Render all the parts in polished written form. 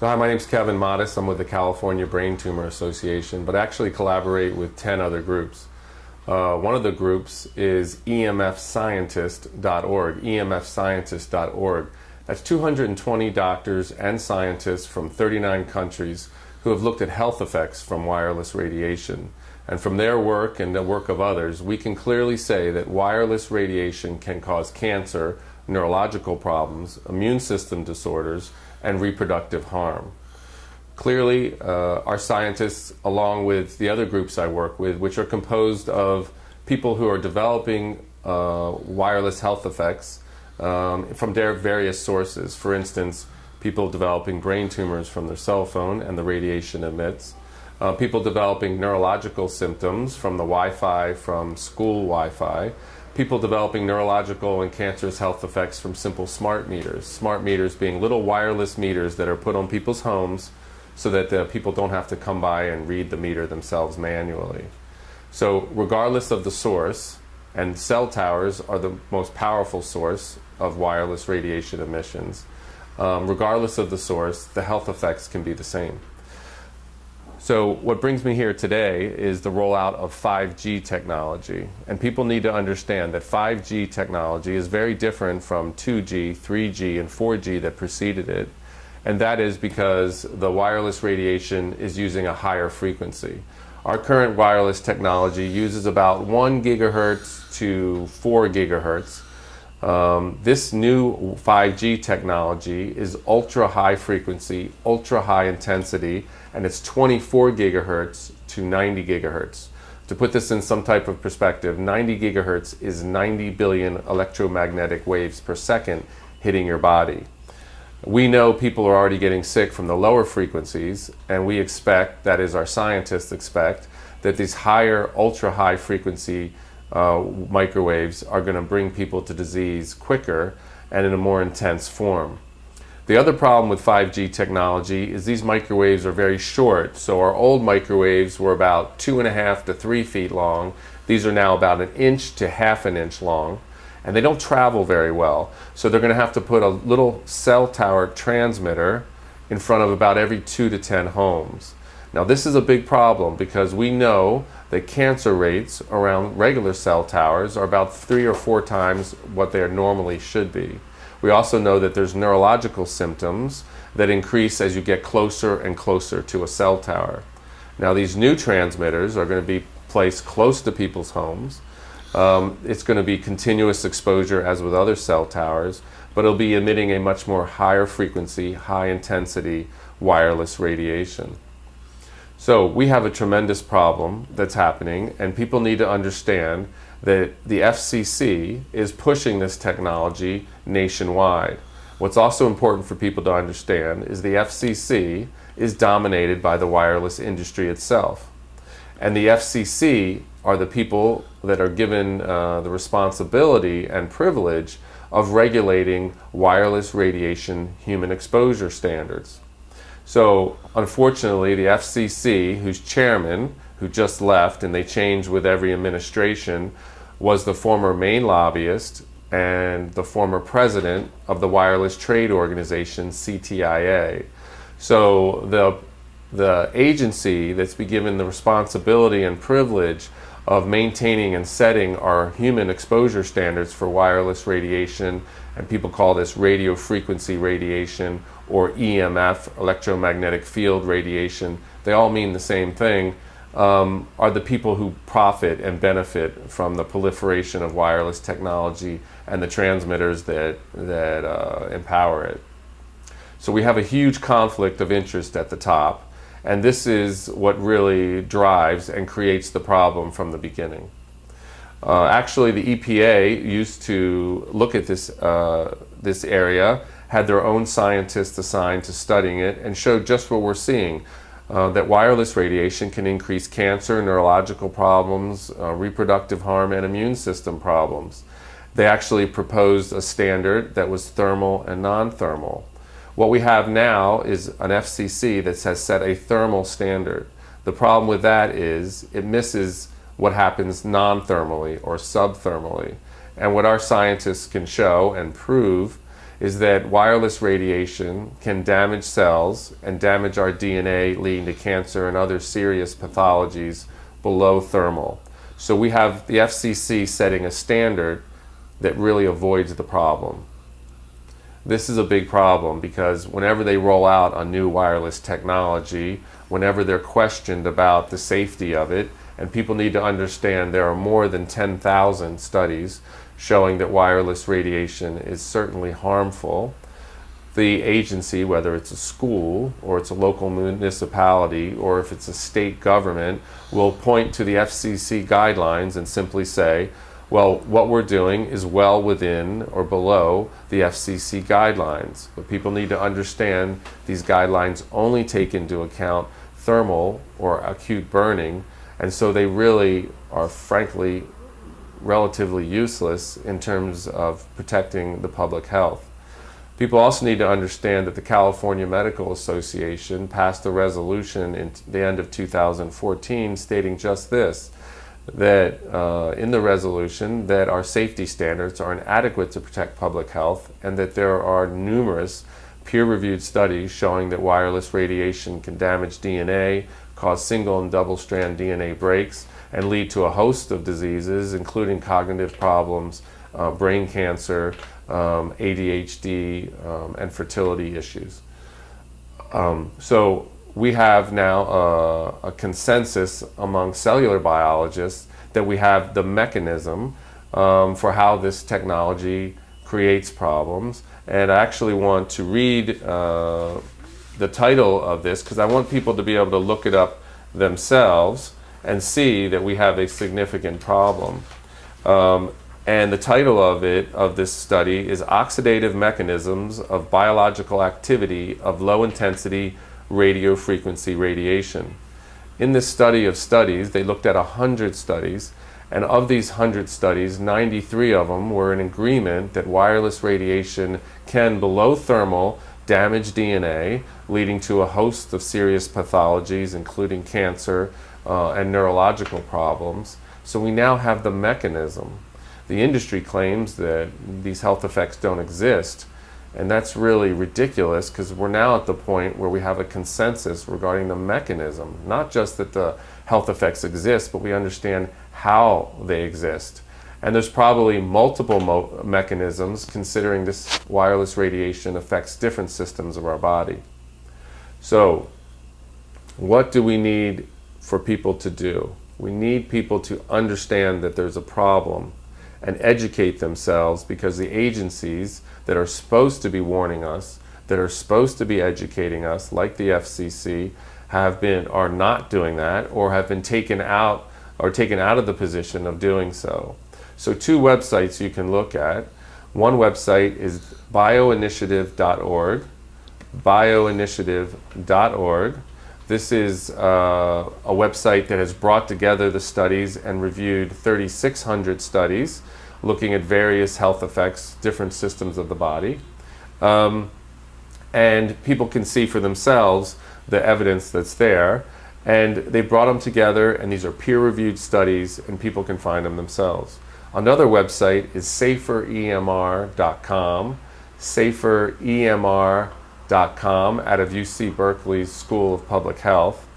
So hi, my name's Kevin Modis. I'm with the California Brain Tumor Association, but actually collaborate with 10 other groups. One of the groups is emfscientist.org, emfscientist.org. That's 220 doctors and scientists from 39 countries who have looked at health effects from wireless radiation. And from their work and the work of others, we can clearly say that wireless radiation can cause cancer, neurological problems, immune system disorders, and reproductive harm. Clearly, our scientists, along with the other groups I work with, which are composed of people who are developing wireless health effects from their various sources. For instance, people developing brain tumors from their cell phone and the radiation emits. People developing neurological symptoms from the Wi-Fi, from school Wi-Fi. People developing neurological and cancerous health effects from simple smart meters. Smart meters being little wireless meters that are put on people's homes so that people don't have to come by and read the meter themselves manually. So regardless of the source, and cell towers are the most powerful source of wireless radiation emissions, regardless of the source, the health effects can be the same. So what brings me here today is the rollout of 5G technology. And people need to understand that 5G technology is very different from 2G, 3G, and 4G that preceded it. And that is because the wireless radiation is using a higher frequency. Our current wireless technology uses about 1 gigahertz to 4 gigahertz. This new 5G technology is ultra high frequency, ultra high intensity, and it's 24 gigahertz to 90 gigahertz. To put this in some type of perspective, 90 gigahertz is 90 billion electromagnetic waves per second hitting your body. We know people are already getting sick from the lower frequencies, and we expect, that is our scientists expect, that these higher ultra high frequency microwaves are going to bring people to disease quicker and in a more intense form. The other problem with 5G technology is these microwaves are very short. So our old microwaves were about 2.5 to 3 feet long. These are now about 1 inch to half an inch long, and they don't travel very well. So they're going to have to put a little cell tower transmitter in front of about every 2 to 10 homes. Now this is a big problem because we know that cancer rates around regular cell towers are about 3 or 4 times what they normally should be. We also know that there's neurological symptoms that increase as you get closer and closer to a cell tower. Now these new transmitters are going to be placed close to people's homes. It's going to be continuous exposure as with other cell towers, but it'll be emitting a much more higher frequency, high intensity wireless radiation. So we have a tremendous problem that's happening, and people need to understand that the FCC is pushing this technology nationwide. What's also important for people to understand is the FCC is dominated by the wireless industry itself. And the FCC are the people that are given the responsibility and privilege of regulating wireless radiation human exposure standards. So unfortunately, the FCC, whose chairman, who just left, and they change with every administration, was the former main lobbyist and the former president of the wireless trade organization CTIA. So the agency that's been given the responsibility and privilege of maintaining and setting our human exposure standards for wireless radiation, and people call this radio frequency radiation or EMF, electromagnetic field radiation, they all mean the same thing, are the people who profit and benefit from the proliferation of wireless technology and the transmitters that empower it. So we have a huge conflict of interest at the top, and this is what really drives and creates the problem from the beginning. Actually, the EPA used to look at this area, had their own scientists assigned to studying it, and showed just what we're seeing. That wireless radiation can increase cancer, neurological problems, reproductive harm, and immune system problems. They actually proposed a standard that was thermal and non-thermal. What we have now is an FCC that has set a thermal standard. The problem with that is it misses what happens non-thermally or subthermally. And what our scientists can show and prove is that wireless radiation can damage cells and damage our DNA, leading to cancer and other serious pathologies below thermal. So we have the FCC setting a standard that really avoids the problem. This is a big problem because whenever they roll out a new wireless technology, whenever they're questioned about the safety of it, and people need to understand there are more than 10,000 studies showing that wireless radiation is certainly harmful, the agency, whether it's a school or it's a local municipality or if it's a state government, will point to the FCC guidelines and simply say, well, what we're doing is well within or below the FCC guidelines. But people need to understand these guidelines only take into account thermal or acute burning, and so they really are, frankly, relatively useless in terms of protecting the public health. People also need to understand that the California Medical Association passed a resolution in the end of 2014 stating just this, that in the resolution that our safety standards are inadequate to protect public health and that there are numerous peer-reviewed studies showing that wireless radiation can damage DNA, cause single and double-strand DNA breaks, and lead to a host of diseases, including cognitive problems, brain cancer, ADHD, and fertility issues. So we have now a consensus among cellular biologists that we have the mechanism for how this technology creates problems. And I actually want to read the title of this because I want people to be able to look it up themselves and see that we have a significant problem. And the title of this study is Oxidative Mechanisms of Biological Activity of Low Intensity Radio Frequency Radiation. In this study of studies, they looked at 100 studies, and of these 100 studies, 93 of them were in agreement that wireless radiation can, below thermal, damage DNA, leading to a host of serious pathologies, including cancer and neurological problems. So we now have the mechanism. The industry claims that these health effects don't exist, and that's really ridiculous because we're now at the point where we have a consensus regarding the mechanism. Not just that the health effects exist, but we understand how they exist. And there's probably multiple mechanisms considering this wireless radiation affects different systems of our body. So, what do we need for people to do? We need people to understand that there's a problem and educate themselves, because the agencies that are supposed to be warning us, that are supposed to be educating us, like the FCC, are not doing that or have been taken out of the position of doing so. So 2 websites you can look at. One website is bioinitiative.org, bioinitiative.org. This is a website that has brought together the studies and reviewed 3,600 studies looking at various health effects, different systems of the body. And people can see for themselves the evidence that's there. And they brought them together, and these are peer-reviewed studies, and people can find them themselves. Another website is saferemr.com, saferemr.com, out of UC Berkeley's School of Public Health.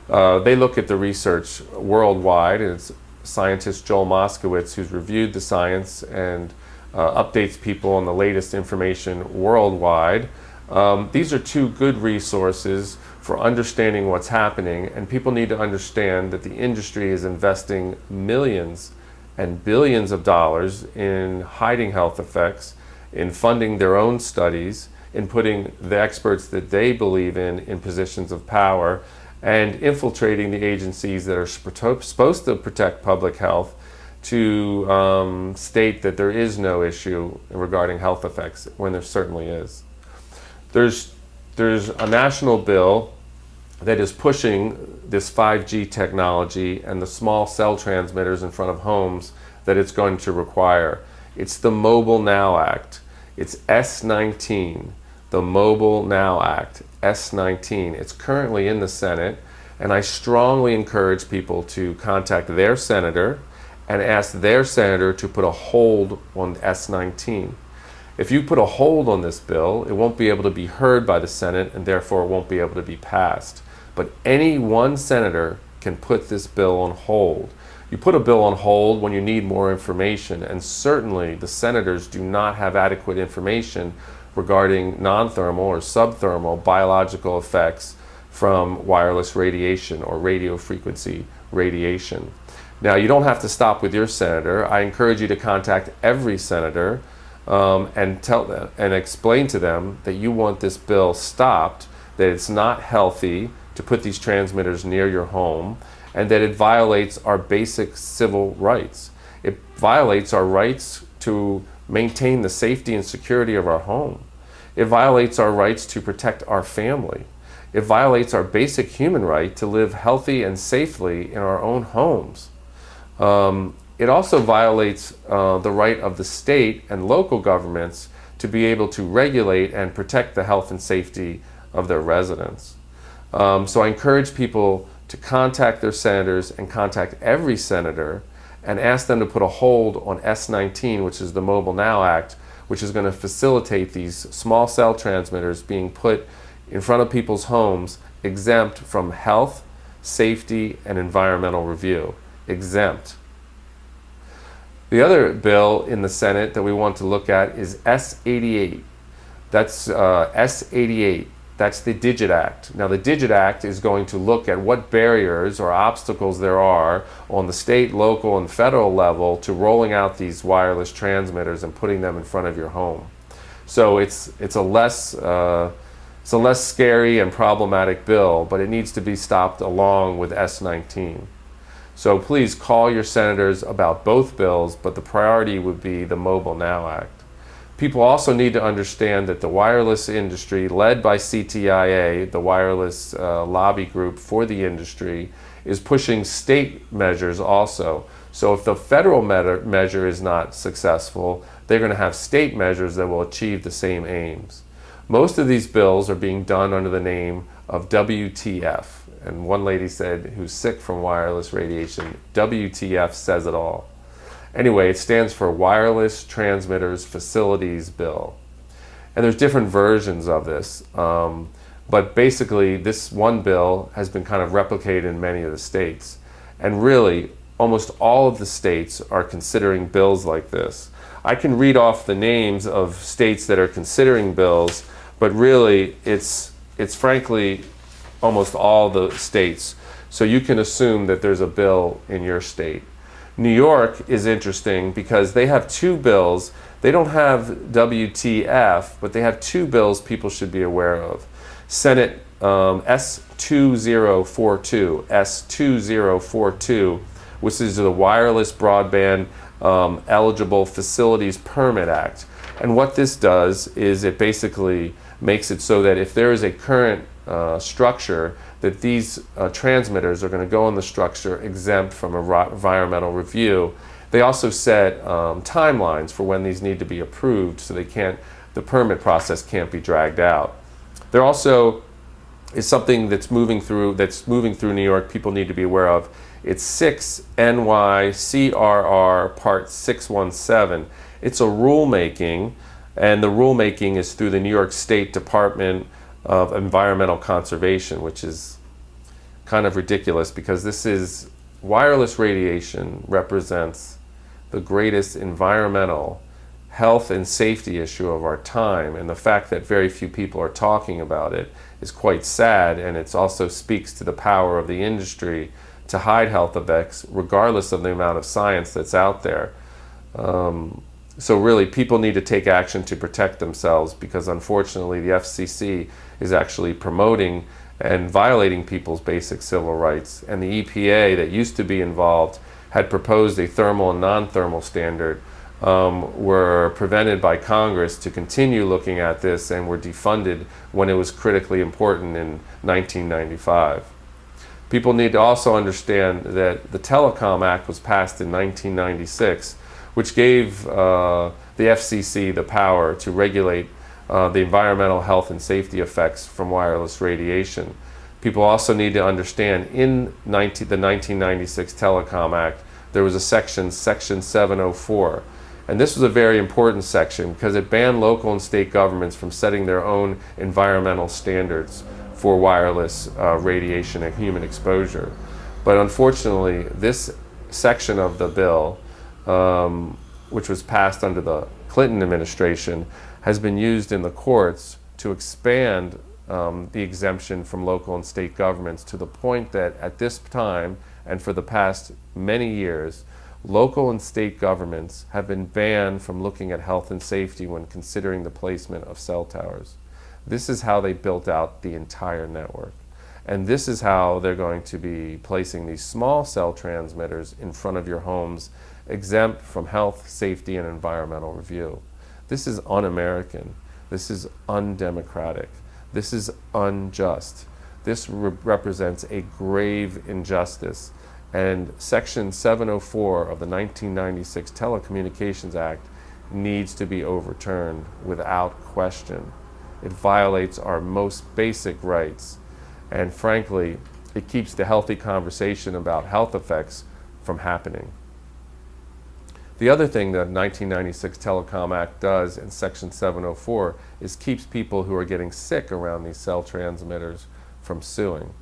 They look at the research worldwide, and it's scientist Joel Moskowitz who's reviewed the science and updates people on the latest information worldwide. These are 2 good resources for understanding what's happening, and people need to understand that the industry is investing millions and billions of dollars in hiding health effects, in funding their own studies, in putting the experts that they believe in positions of power, and infiltrating the agencies that are supposed to protect public health to state that there is no issue regarding health effects when there certainly is. There's a national bill that is pushing this 5G technology and the small cell transmitters in front of homes that it's going to require. It's the Mobile Now Act. It's S19, the Mobile Now Act, S19. It's currently in the Senate, and I strongly encourage people to contact their senator and ask their senator to put a hold on S19. If you put a hold on this bill, it won't be able to be heard by the Senate and therefore it won't be able to be passed. But any one senator can put this bill on hold. You put a bill on hold when you need more information, and certainly the senators do not have adequate information regarding non-thermal or subthermal biological effects from wireless radiation or radio frequency radiation. Now, you don't have to stop with your senator. I encourage you to contact every senator and tell them and explain to them that you want this bill stopped, that it's not healthy to put these transmitters near your home, and that it violates our basic civil rights. It violates our rights to maintain the safety and security of our home. It violates our rights to protect our family. It violates our basic human right to live healthy and safely in our own homes. It also violates the right of the state and local governments to be able to regulate and protect the health and safety of their residents. So I encourage people to contact their senators and contact every senator and ask them to put a hold on S19, which is the Mobile Now Act, which is going to facilitate these small cell transmitters being put in front of people's homes, exempt from health, safety, and environmental review. Exempt. The other bill in the Senate that we want to look at is S88. That's S88. That's the Digit Act. Now, the Digit Act is going to look at what barriers or obstacles there are on the state, local, and federal level to rolling out these wireless transmitters and putting them in front of your home. So it's a less scary and problematic bill, but it needs to be stopped along with S19. So please call your senators about both bills, but the priority would be the Mobile Now Act. People also need to understand that the wireless industry, led by CTIA, the wireless lobby group for the industry, is pushing state measures also. So if the federal measure is not successful, they're going to have state measures that will achieve the same aims. Most of these bills are being done under the name of WTF. And one lady said, who's sick from wireless radiation, WTF says it all. Anyway, it stands for Wireless Transmitters Facilities Bill. And there's different versions of this, but basically this one bill has been kind of replicated in many of the states. And really, almost all of the states are considering bills like this. I can read off the names of states that are considering bills, but really it's frankly almost all the states. So you can assume that there's a bill in your state. New York is interesting because they have two bills. They don't have WTF, but they have two bills people should be aware of. Senate S2042, which is the Wireless Broadband Eligible Facilities Permit Act. And what this does is it basically makes it so that if there is a current structure, that these transmitters are going to go in the structure exempt from environmental review. They also set timelines for when these need to be approved, so the permit process can't be dragged out. There also is something that's moving through New York people need to be aware of. It's 6 NYCRR Part 617. It's a rulemaking, and the rulemaking is through the New York State Department of Environmental Conservation, which is kind of ridiculous because wireless radiation represents the greatest environmental health and safety issue of our time, and the fact that very few people are talking about it is quite sad, and it also speaks to the power of the industry to hide health effects regardless of the amount of science that's out there. So really, people need to take action to protect themselves, because unfortunately the FCC is actually promoting and violating people's basic civil rights. And the EPA, that used to be involved, had proposed a thermal and non-thermal standard, were prevented by Congress to continue looking at this, and were defunded when it was critically important in 1995. People need to also understand that the Telecom Act was passed in 1996, which gave the FCC the power to regulate the environmental health and safety effects from wireless radiation. People also need to understand in the 1996 Telecom Act, there was a section 704, And this was a very important section because it banned local and state governments from setting their own environmental standards for wireless radiation and human exposure. But unfortunately, this section of the bill, which was passed under the Clinton administration, has been used in the courts to expand the exemption from local and state governments to the point that at this time and for the past many years, local and state governments have been banned from looking at health and safety when considering the placement of cell towers. This is how they built out the entire network. And this is how they're going to be placing these small cell transmitters in front of your homes, exempt from health, safety, and environmental review. This is un-American. This is undemocratic. This is unjust. This represents a grave injustice. And Section 704 of the 1996 Telecommunications Act needs to be overturned without question. It violates our most basic rights. And frankly, it keeps the healthy conversation about health effects from happening. The other thing the 1996 Telecom Act does in Section 704 is keeps people who are getting sick around these cell transmitters from suing.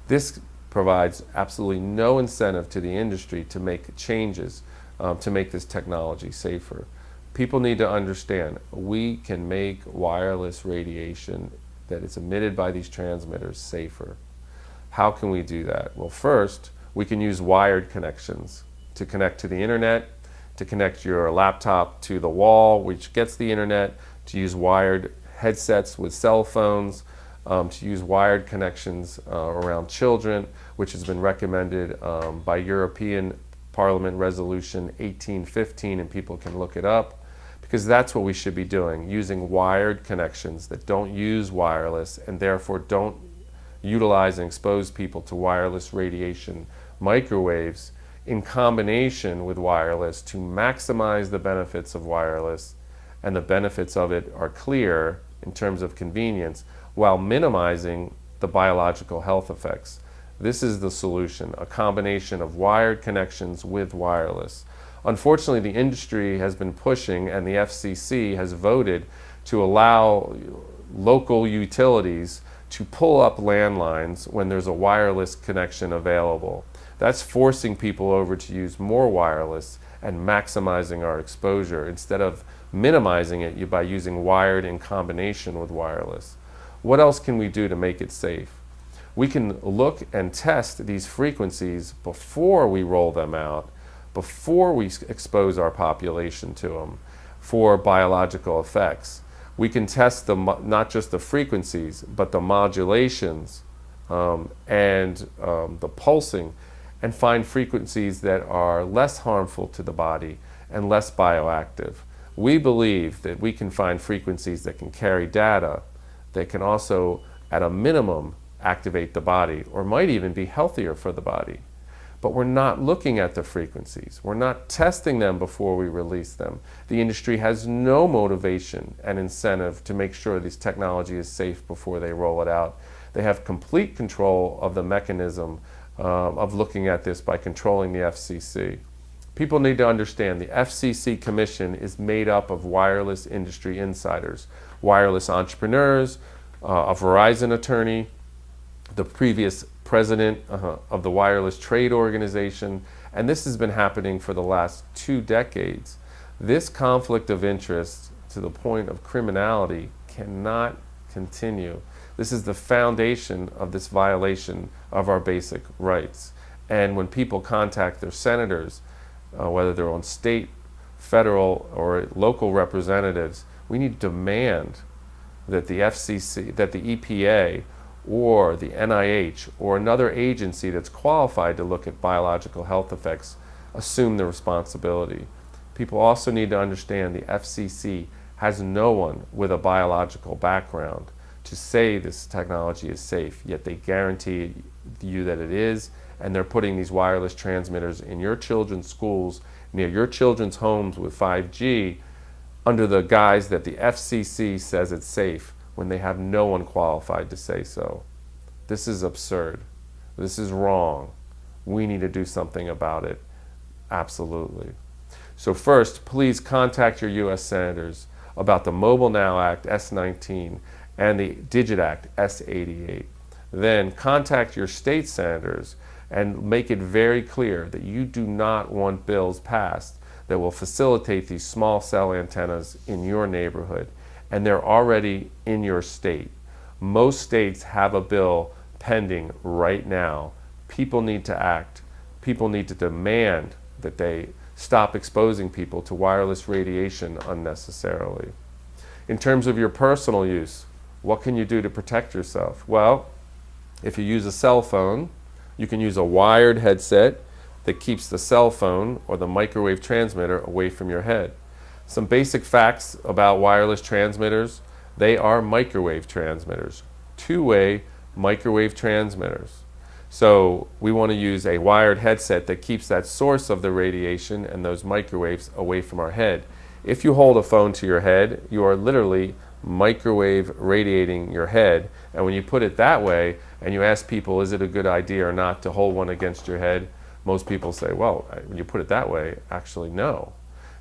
This provides absolutely no incentive to the industry to make changes to make this technology safer. People need to understand we can make wireless radiation that is emitted by these transmitters safer. How can we do that? Well, first, we can use wired connections to connect to the internet, to connect your laptop to the wall, which gets the internet, to use wired headsets with cell phones, to use wired connections around children, which has been recommended by European Parliament Resolution 1815, and people can look it up, because that's what we should be doing, using wired connections that don't use wireless and therefore don't utilize and expose people to wireless radiation microwaves in combination with wireless to maximize the benefits of wireless, and the benefits of it are clear in terms of convenience, while minimizing the biological health effects. This is the solution, a combination of wired connections with wireless. Unfortunately, the industry has been pushing, and the FCC has voted to allow local utilities to pull up landlines when there's a wireless connection available. That's forcing people over to use more wireless and maximizing our exposure instead of minimizing it by using wired in combination with wireless. What else can we do to make it safe? We can look and test these frequencies before we roll them out, before we expose our population to them for biological effects. We can test not just the frequencies, but the modulations and the pulsing, and find frequencies that are less harmful to the body and less bioactive. We believe that we can find frequencies that can carry data that can also, at a minimum, activate the body, or might even be healthier for the body. But we're not looking at the frequencies. We're not testing them before we release them. The industry has no motivation and incentive to make sure this technology is safe before they roll it out. They have complete control of the mechanism of looking at this by controlling the FCC. People need to understand the FCC Commission is made up of wireless industry insiders, wireless entrepreneurs, a Verizon attorney, the previous president of the Wireless Trade Organization, and this has been happening for the last 2 decades. This conflict of interest to the point of criminality cannot continue. This is the foundation of this violation of our basic rights. And when people contact their senators, whether they're on state, federal, or local representatives, we need to demand that the FCC, that the EPA, or the NIH, or another agency that's qualified to look at biological health effects assume the responsibility. People also need to understand the FCC has no one with a biological background to say this technology is safe, yet they guarantee you that it is, and they're putting these wireless transmitters in your children's schools, near your children's homes with 5G, under the guise that the FCC says it's safe, when they have no one qualified to say so. This is absurd. This is wrong. We need to do something about it. Absolutely. So first, please contact your U.S. senators about the Mobile Now Act S-19 and the Digit Act S-88. Then contact your state senators and make it very clear that you do not want bills passed that will facilitate these small cell antennas in your neighborhood. And they're already in your state. Most states have a bill pending right now. People need to act. People need to demand that they stop exposing people to wireless radiation unnecessarily. In terms of your personal use, what can you do to protect yourself? Well, if you use a cell phone, you can use a wired headset that keeps the cell phone or the microwave transmitter away from your head. Some basic facts about wireless transmitters: they are microwave transmitters, two-way microwave transmitters. So we want to use a wired headset that keeps that source of the radiation and those microwaves away from our head. If you hold a phone to your head, you are literally microwave radiating your head. And when you put it that way and you ask people, is it a good idea or not to hold one against your head? Most people say, well, when you put it that way, actually no.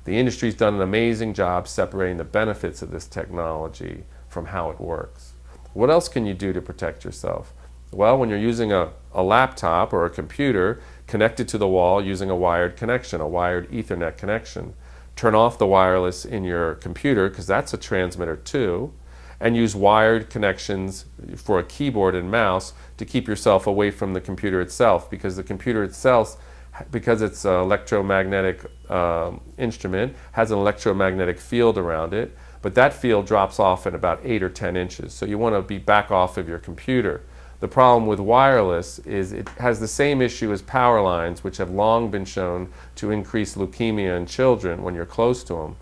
The industry's done an amazing job separating the benefits of this technology from how it works. What else can you do to protect yourself? Well, when you're using a laptop or a computer connected to the wall using a wired connection, a wired Ethernet connection, turn off the wireless in your computer, because that's a transmitter too, and use wired connections for a keyboard and mouse to keep yourself away from the computer itself, because the computer itself, because it's an electromagnetic instrument, has an electromagnetic field around it, but that field drops off in about 8 or 10 inches. So you want to be back off of your computer. The problem with wireless is it has the same issue as power lines, which have long been shown to increase leukemia in children when you're close to them.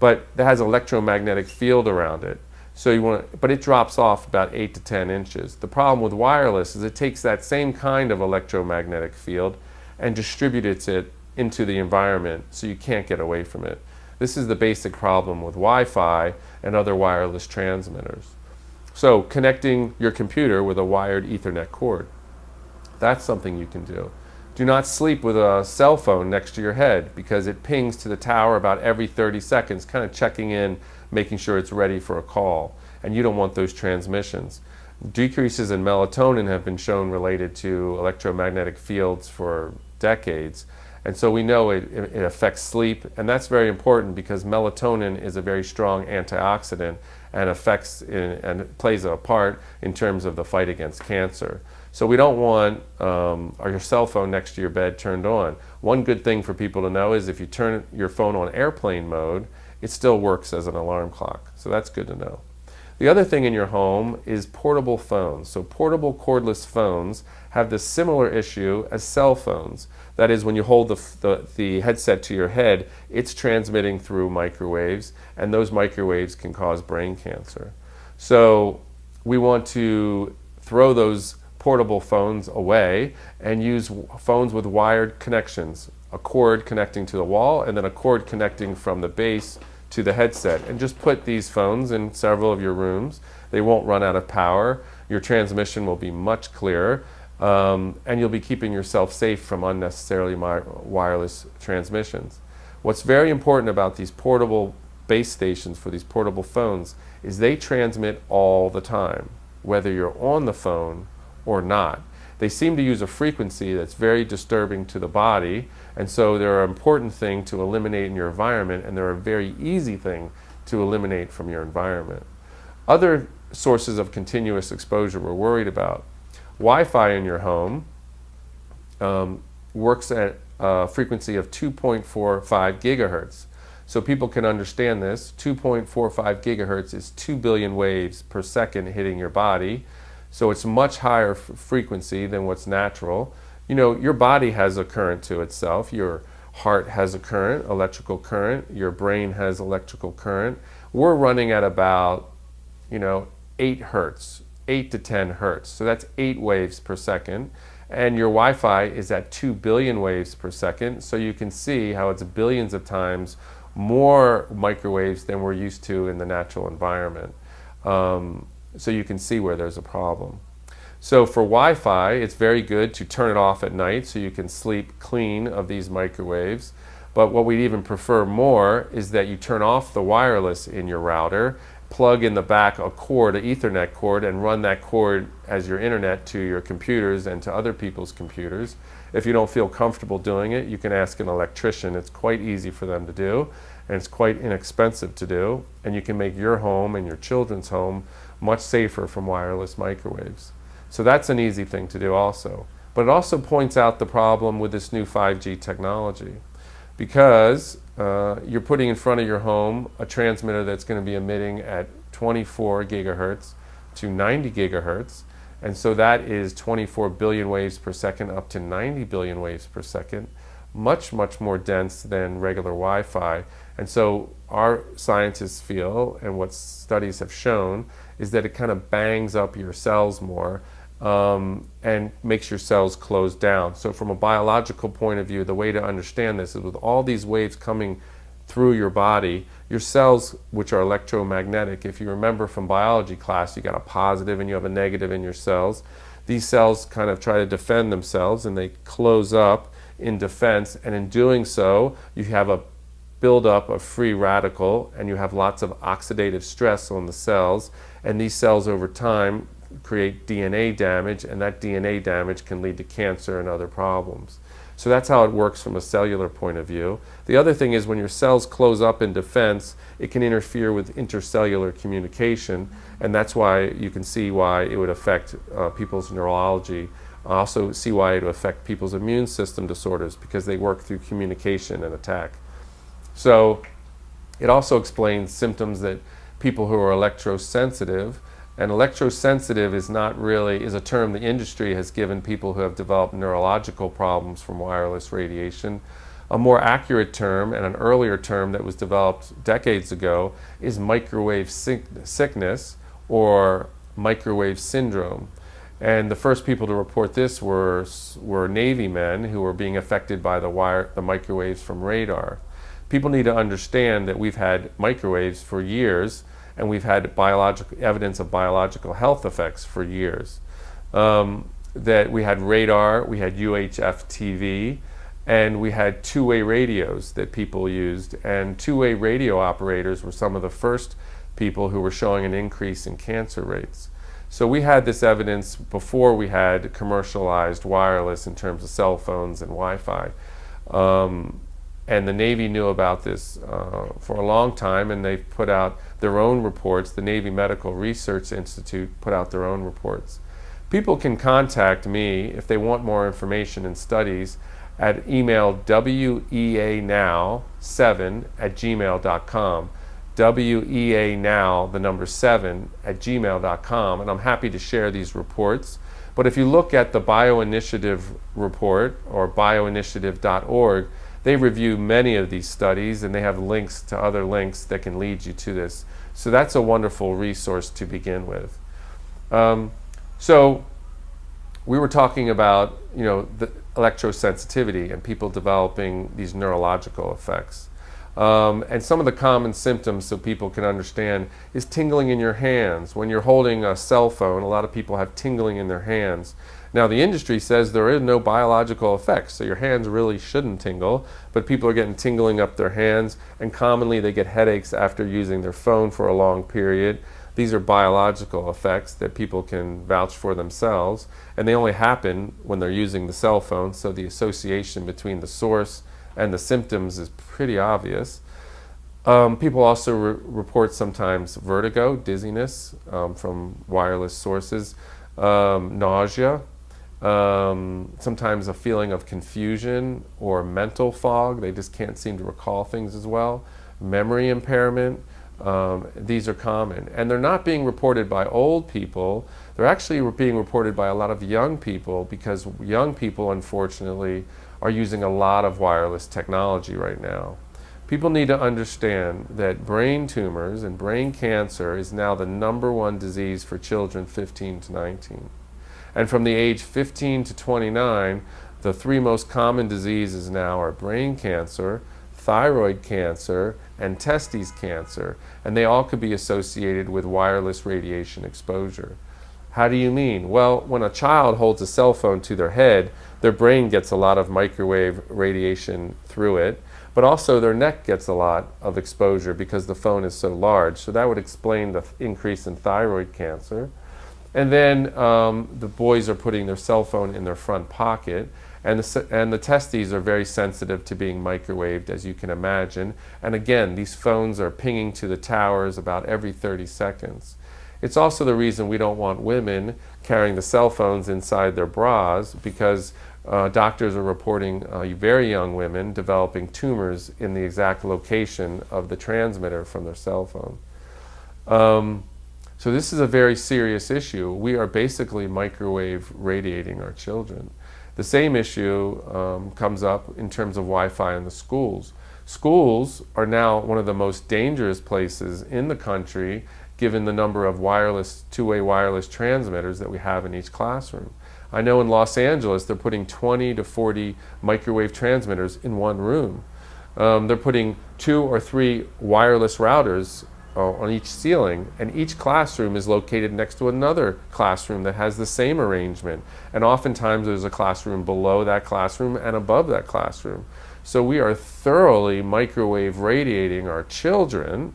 But it has an electromagnetic field around it. So but it drops off about 8 to 10 inches. The problem with wireless is it takes that same kind of electromagnetic field and distributes it into the environment, so you can't get away from it. This is the basic problem with Wi-Fi and other wireless transmitters. So connecting your computer with a wired Ethernet cord, that's something you can do. Do not sleep with a cell phone next to your head, because it pings to the tower about every 30 seconds, kind of checking in, making sure it's ready for a call. And you don't want those transmissions. Decreases in melatonin have been shown related to electromagnetic fields for decades. And so we know it affects sleep, and that's very important because melatonin is a very strong antioxidant and and plays a part in terms of the fight against cancer. So we don't want your cell phone next to your bed turned on. One good thing for people to know is if you turn your phone on airplane mode, it still works as an alarm clock. So that's good to know. The other thing in your home is portable phones. So portable cordless phones have this similar issue as cell phones. That is, when you hold the headset to your head, it's transmitting through microwaves, and those microwaves can cause brain cancer. So we want to throw those portable phones away and use phones with wired connections, a cord connecting to the wall and then a cord connecting from the base to the headset, and just put these phones in several of your rooms. They won't run out of power. Your transmission will be much clearer, and you'll be keeping yourself safe from unnecessarily wireless transmissions. What's very important about these portable base stations for these portable phones is they transmit all the time, whether you're on the phone or not. They seem to use a frequency that's very disturbing to the body, and so they're an important thing to eliminate in your environment, and they're a very easy thing to eliminate from your environment. Other sources of continuous exposure we're worried about. Wi-Fi in your home works at a frequency of 2.45 gigahertz. So people can understand this. 2.45 gigahertz is 2 billion waves per second hitting your body. So it's much higher frequency than what's natural. You know, your body has a current to itself. Your heart has a current, electrical current. Your brain has electrical current. We're running at about, 8 hertz, 8 to 10 hertz. So that's 8 waves per second. And your Wi-Fi is at 2 billion waves per second. So you can see how it's billions of times more microwaves than we're used to in the natural environment. So you can see where there's a problem. So for Wi-Fi, it's very good to turn it off at night so you can sleep clean of these microwaves. But what we'd even prefer more is that you turn off the wireless in your router, plug in the back a cord, an Ethernet cord, and run that cord as your internet to your computers and to other people's computers. If you don't feel comfortable doing it, you can ask an electrician. It's quite easy for them to do, and it's quite inexpensive to do, and you can make your home and your children's home much safer from wireless microwaves. So that's an easy thing to do also. But it also points out the problem with this new 5G technology, because you're putting in front of your home a transmitter that's going to be emitting at 24 gigahertz to 90 gigahertz, and so that is 24 billion waves per second up to 90 billion waves per second, much, much more dense than regular Wi-Fi. And so our scientists feel, and what studies have shown, is that it kind of bangs up your cells more and makes your cells close down. So from a biological point of view, the way to understand this is with all these waves coming through your body, your cells, which are electromagnetic, if you remember from biology class, you got a positive and you have a negative in your cells. These cells kind of try to defend themselves and they close up in defense, and in doing so, you have a buildup of free radical and you have lots of oxidative stress on the cells, and these cells over time create DNA damage, and that DNA damage can lead to cancer and other problems. So that's how it works from a cellular point of view. The other thing is when your cells close up in defense, it can interfere with intercellular communication, and that's why you can see why it would affect people's neurology. Also see why it would affect people's immune system disorders, because they work through communication and attack. So it also explains symptoms that people who are electrosensitive, and electrosensitive is a term the industry has given people who have developed neurological problems from wireless radiation. A more accurate term, and an earlier term that was developed decades ago, is microwave sickness or microwave syndrome. And the first people to report this were Navy men who were being affected by the microwaves from radar. People need to understand that we've had microwaves for years, and we've had evidence of biological health effects for years. That we had radar, we had UHF TV, and we had two-way radios that people used. And two-way radio operators were some of the first people who were showing an increase in cancer rates. So we had this evidence before we had commercialized wireless in terms of cell phones and Wi-Fi. And the Navy knew about this for a long time, and they've put out their own reports. The Navy Medical Research Institute put out their own reports. People can contact me if they want more information and studies at email weanow7@gmail.com. weanow, the number 7@gmail.com, and I'm happy to share these reports. But if you look at the BioInitiative report, or bioinitiative.org, they review many of these studies, and they have links to other links that can lead you to this. So that's a wonderful resource to begin with. So we were talking about, the electrosensitivity and people developing these neurological effects. And some of the common symptoms, so people can understand, is tingling in your hands. When you're holding a cell phone, a lot of people have tingling in their hands. Now, the industry says there is no biological effects, so your hands really shouldn't tingle, but people are getting tingling up their hands, and commonly they get headaches after using their phone for a long period. These are biological effects that people can vouch for themselves, and they only happen when they're using the cell phone, so the association between the source and the symptoms is pretty obvious. People also report sometimes vertigo, dizziness from wireless sources, nausea, sometimes a feeling of confusion or mental fog. They just can't seem to recall things as well. Memory impairment. These are common. And they're not being reported by old people. They're actually being reported by a lot of young people, because young people, unfortunately, are using a lot of wireless technology right now. People need to understand that brain tumors and brain cancer is now the #1 disease for children 15 to 19. And from the age 15 to 29, the 3 most common diseases now are brain cancer, thyroid cancer, and testes cancer, and they all could be associated with wireless radiation exposure. How do you mean? Well, when a child holds a cell phone to their head, their brain gets a lot of microwave radiation through it, but also their neck gets a lot of exposure because the phone is so large. So that would explain the increase in thyroid cancer. And then the boys are putting their cell phone in their front pocket, and the testes are very sensitive to being microwaved, as you can imagine. And again, these phones are pinging to the towers about every 30 seconds. It's also the reason we don't want women carrying the cell phones inside their bras, because doctors are reporting very young women developing tumors in the exact location of the transmitter from their cell phone. So this is a very serious issue. We are basically microwave radiating our children. The same issue comes up in terms of Wi-Fi in the schools. Schools are now one of the most dangerous places in the country, given the number of wireless, two-way wireless transmitters that we have in each classroom. I know in Los Angeles they're putting 20 to 40 microwave transmitters in one room. They're putting 2 or 3 wireless routers on each ceiling, and each classroom is located next to another classroom that has the same arrangement. And oftentimes there's a classroom below that classroom and above that classroom. So we are thoroughly microwave radiating our children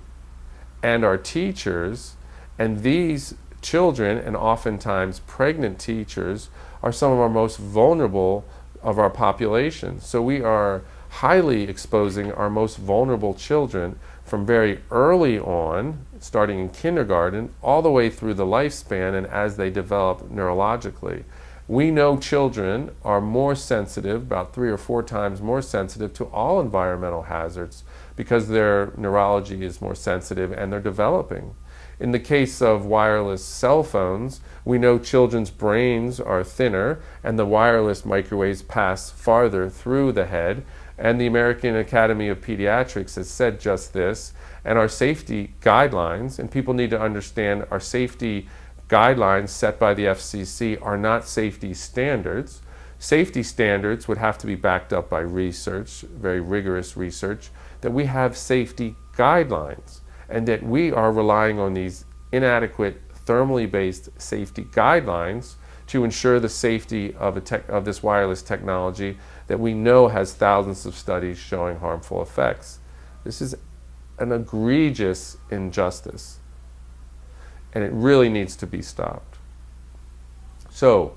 and our teachers, and these children, and oftentimes pregnant teachers, are some of our most vulnerable of our population. So we are highly exposing our most vulnerable children from very early on, starting in kindergarten, all the way through the lifespan and as they develop neurologically. We know children are more sensitive, about 3 or 4 times more sensitive to all environmental hazards, because their neurology is more sensitive and they're developing. In the case of wireless cell phones, we know children's brains are thinner and the wireless microwaves pass farther through the head. And the American Academy of Pediatrics has said just this. And our safety guidelines, and people need to understand our safety guidelines set by the FCC are not safety standards. Safety standards would have to be backed up by research, very rigorous research, that we have safety guidelines, and that we are relying on these inadequate thermally based safety guidelines to ensure the safety of this wireless technology that we know has thousands of studies showing harmful effects. This is an egregious injustice, and it really needs to be stopped. So,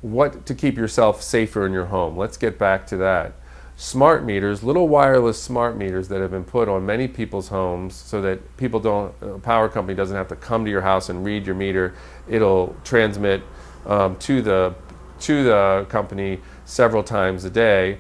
what to keep yourself safer in your home? Let's get back to that. Smart meters, little wireless smart meters that have been put on many people's homes so that people don't, power company doesn't have to come to your house and read your meter. It'll transmit to the company several times a day.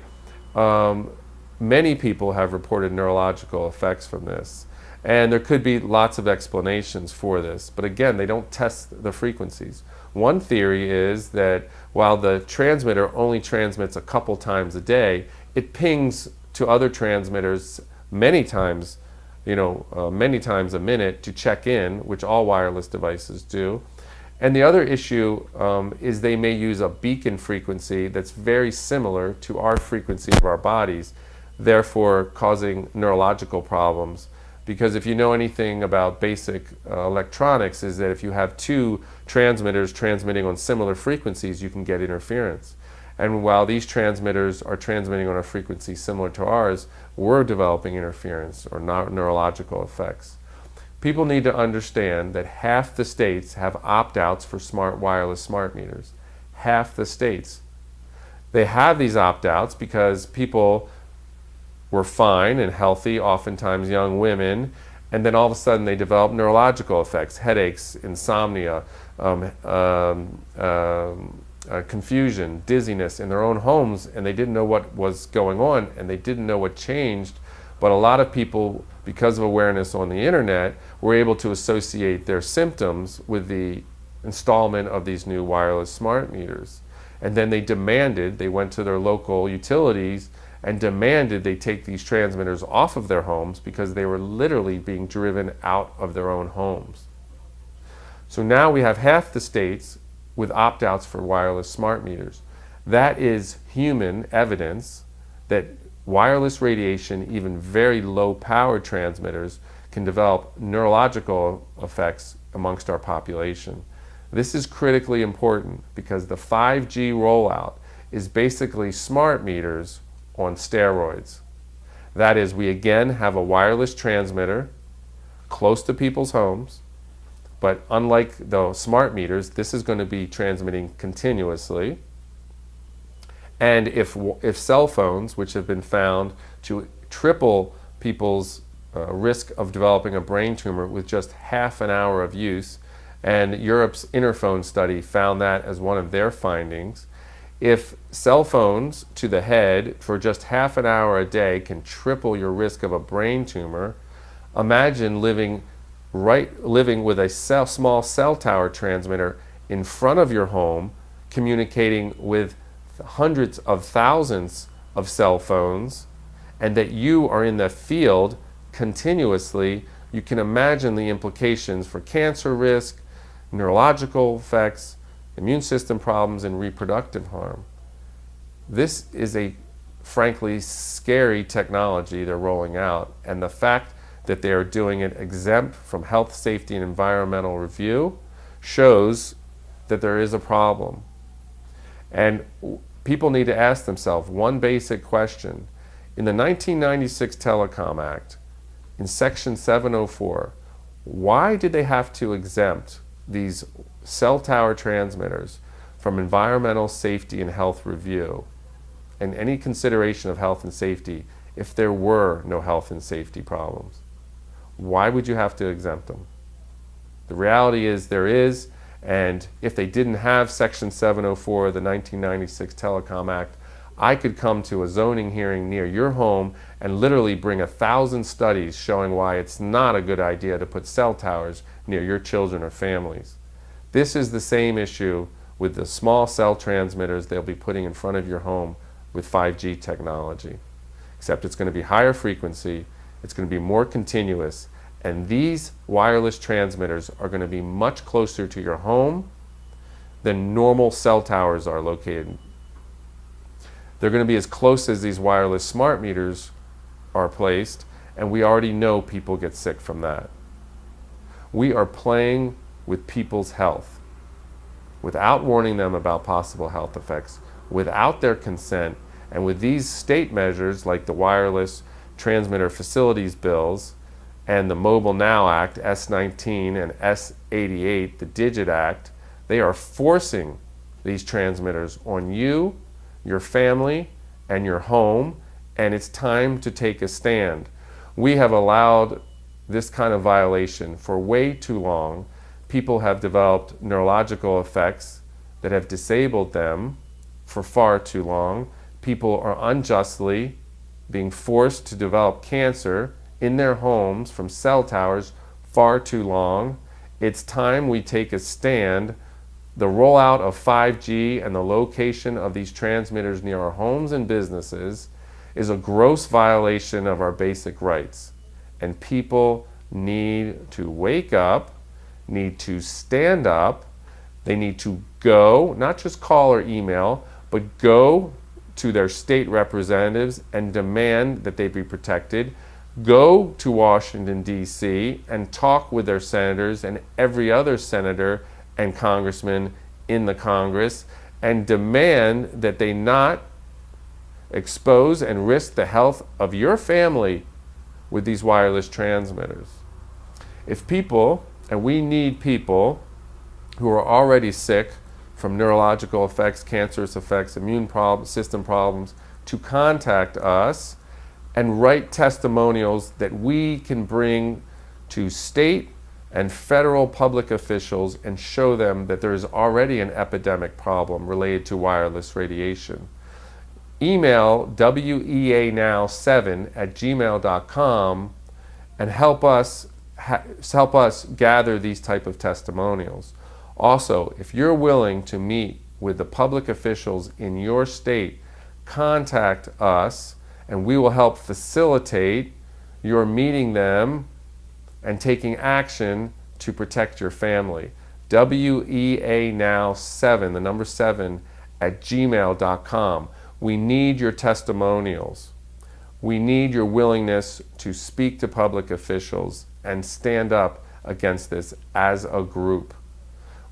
Many people have reported neurological effects from this. And there could be lots of explanations for this. But again, they don't test the frequencies. One theory is that while the transmitter only transmits a couple times a day, it pings to other transmitters many times, many times a minute to check in, which all wireless devices do. And the other issue is they may use a beacon frequency that's very similar to our frequency of our bodies, therefore causing neurological problems. Because if you know anything about basic electronics, is that if you have 2 transmitters transmitting on similar frequencies, you can get interference. And while these transmitters are transmitting on a frequency similar to ours, we're developing interference or neurological effects. People need to understand that half the states have opt-outs for wireless smart meters. Half the states. They have these opt-outs because people were fine and healthy, oftentimes young women, and then all of a sudden they develop neurological effects, headaches, insomnia, confusion, dizziness in their own homes, and they didn't know what was going on and they didn't know what changed. But a lot of people, because of awareness on the internet, were able to associate their symptoms with the installment of these new wireless smart meters. And then they went to their local utilities and demanded they take these transmitters off of their homes because they were literally being driven out of their own homes. So now we have half the states with opt-outs for wireless smart meters. That is human evidence that wireless radiation, even very low power transmitters, can develop neurological effects amongst our population. This is critically important because the 5G rollout is basically smart meters on steroids. That is, we again have a wireless transmitter close to people's homes, but unlike the smart meters, this is going to be transmitting continuously. And if cell phones, which have been found to triple people's risk of developing a brain tumor with just half an hour of use, and Europe's Interphone study found that as one of their findings, if cell phones to the head for just half an hour a day can triple your risk of a brain tumor, imagine living with a small cell tower transmitter in front of your home, communicating with hundreds of thousands of cell phones, and that you are in the field continuously. You can imagine the implications for cancer risk, neurological effects, immune system problems, and reproductive harm. This is a frankly scary technology they're rolling out, and the fact that they are doing it exempt from health, safety, and environmental review shows that there is a problem. And people need to ask themselves one basic question. In the 1996 Telecom Act, in Section 704, why did they have to exempt these cell tower transmitters from environmental safety and health review and any consideration of health and safety if there were no health and safety problems? Why would you have to exempt them? The reality is there is, and if they didn't have Section 704 of the 1996 Telecom Act, I could come to a zoning hearing near your home and literally bring 1,000 studies showing why it's not a good idea to put cell towers near your children or families. This is the same issue with the small cell transmitters they'll be putting in front of your home with 5G technology. Except it's going to be higher frequency, it's going to be more continuous, and these wireless transmitters are going to be much closer to your home than normal cell towers are located. They're going to be as close as these wireless smart meters are placed, and we already know people get sick from that. We are playing with people's health without warning them about possible health effects, without their consent, and with these state measures like the Wireless Transmitter Facilities Bills and the Mobile Now Act, S19 and S88, the Digit Act, they are forcing these transmitters on you, your family, and your home, and it's time to take a stand. We have allowed this kind of violation for way too long. People have developed neurological effects that have disabled them for far too long. People are unjustly being forced to develop cancer in their homes from cell towers far too long. It's time we take a stand. The rollout of 5G and the location of these transmitters near our homes and businesses is a gross violation of our basic rights. And people need to wake up, need to stand up. They need to go, not just call or email, but go to their state representatives and demand that they be protected. Go to Washington, D.C. and talk with their senators and every other senator and congressman in the Congress and demand that they not expose and risk the health of your family with these wireless transmitters. If people, and we need people who are already sick from neurological effects, cancerous effects, immune system problems, to contact us and write testimonials that we can bring to state and federal public officials and show them that there is already an epidemic problem related to wireless radiation. Email weanow7@gmail.com and help us gather these type of testimonials. Also, if you're willing to meet with the public officials in your state, contact us and we will help facilitate your meeting them and taking action to protect your family. weanow7, the number 7, @gmail.com. We need your testimonials. We need your willingness to speak to public officials and stand up against this as a group.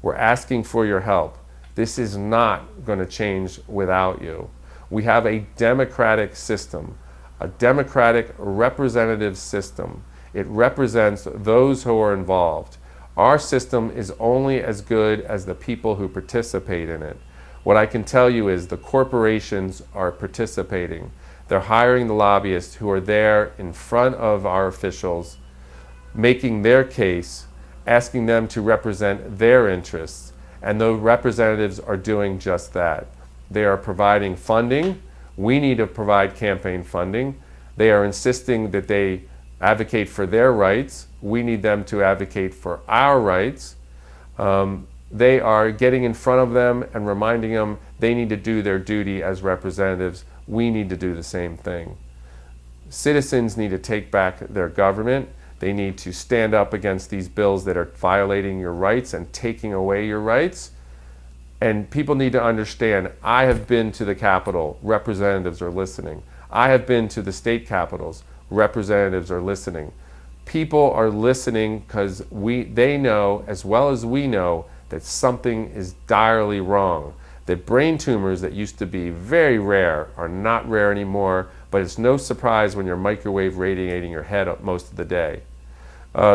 We're asking for your help. This is not going to change without you. We have a democratic system, a democratic representative system. It represents those who are involved. Our system is only as good as the people who participate in it. What I can tell you is the corporations are participating. They're hiring the lobbyists who are there in front of our officials, making their case, asking them to represent their interests. And the representatives are doing just that. They are providing funding. We need to provide campaign funding. They are insisting that they advocate for their rights. We need them to advocate for our rights. They are getting in front of them and reminding them they need to do their duty as representatives. We need to do the same thing. Citizens need to take back their government. They need to stand up against these bills that are violating your rights and taking away your rights. And people need to understand, I have been to the Capitol, representatives are listening. I have been to the state capitals, representatives are listening. People are listening because they know, as well as we know, that something is direly wrong. That brain tumors that used to be very rare are not rare anymore, but it's no surprise when you're microwave radiating your head up most of the day.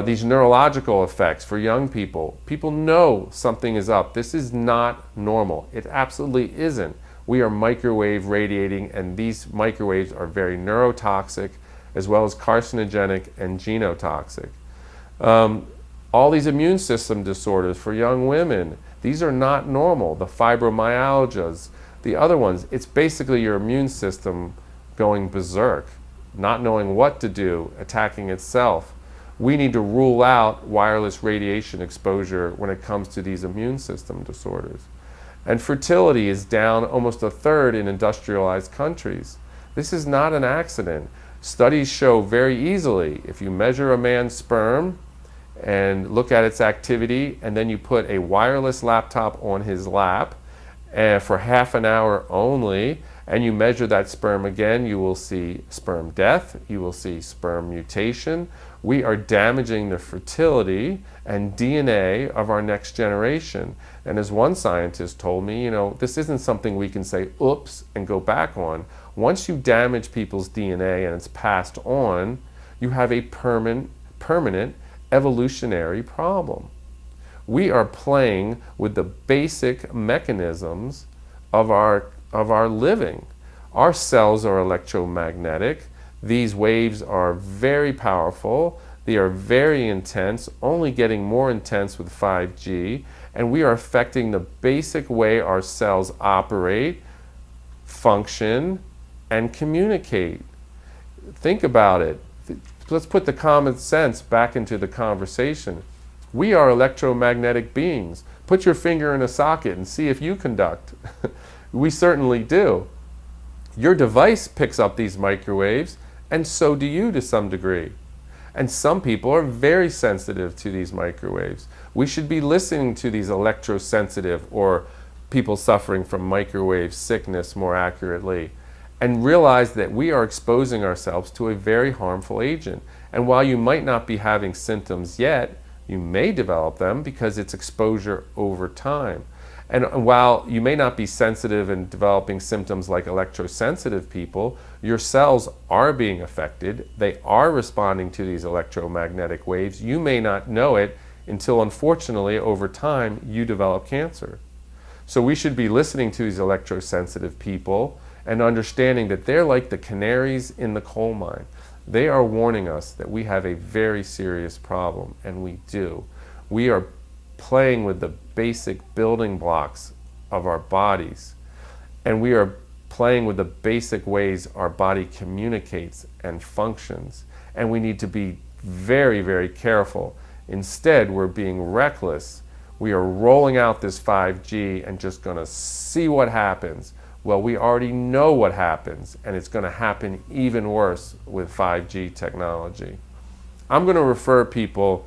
These neurological effects for young people, people know something is up. This is not normal. It absolutely isn't. We are microwave radiating, and these microwaves are very neurotoxic, as well as carcinogenic and genotoxic. All these immune system disorders for young women, these are not normal. The fibromyalgias, the other ones, it's basically your immune system going berserk, not knowing what to do, attacking itself. We need to rule out wireless radiation exposure when it comes to these immune system disorders. And fertility is down almost a third in industrialized countries. This is not an accident. Studies show very easily, if you measure a man's sperm and look at its activity, and then you put a wireless laptop on his lap for half an hour only, and you measure that sperm again, you will see sperm death, you will see sperm mutation. We are damaging the fertility and DNA of our next generation. And as one scientist told me, this isn't something we can say, oops, and go back on. Once you damage people's DNA and it's passed on, you have a permanent evolutionary problem. We are playing with the basic mechanisms of our living. Our cells are electromagnetic. These waves are very powerful. They are very intense, only getting more intense with 5G, and we are affecting the basic way our cells operate, function, and communicate. Think about it. Let's put the common sense back into the conversation. We are electromagnetic beings. Put your finger in a socket and see if you conduct. We certainly do. Your device picks up these microwaves, and so do you to some degree. And some people are very sensitive to these microwaves. We should be listening to these electrosensitive, or people suffering from microwave sickness more accurately, and realize that we are exposing ourselves to a very harmful agent. And while you might not be having symptoms yet, you may develop them because it's exposure over time. And while you may not be sensitive and developing symptoms like electrosensitive people, your cells are being affected. They are responding to these electromagnetic waves. You may not know it until, unfortunately, over time, you develop cancer. So we should be listening to these electrosensitive people and understanding that they're like the canaries in the coal mine. They are warning us that we have a very serious problem, and we do. We are playing with the basic building blocks of our bodies, and we are playing with the basic ways our body communicates and functions, and we need to be very, very careful. Instead, we're being reckless. We are rolling out this 5G and just going to see what happens. Well, we already know what happens, and it's going to happen even worse with 5G technology. I'm going to refer people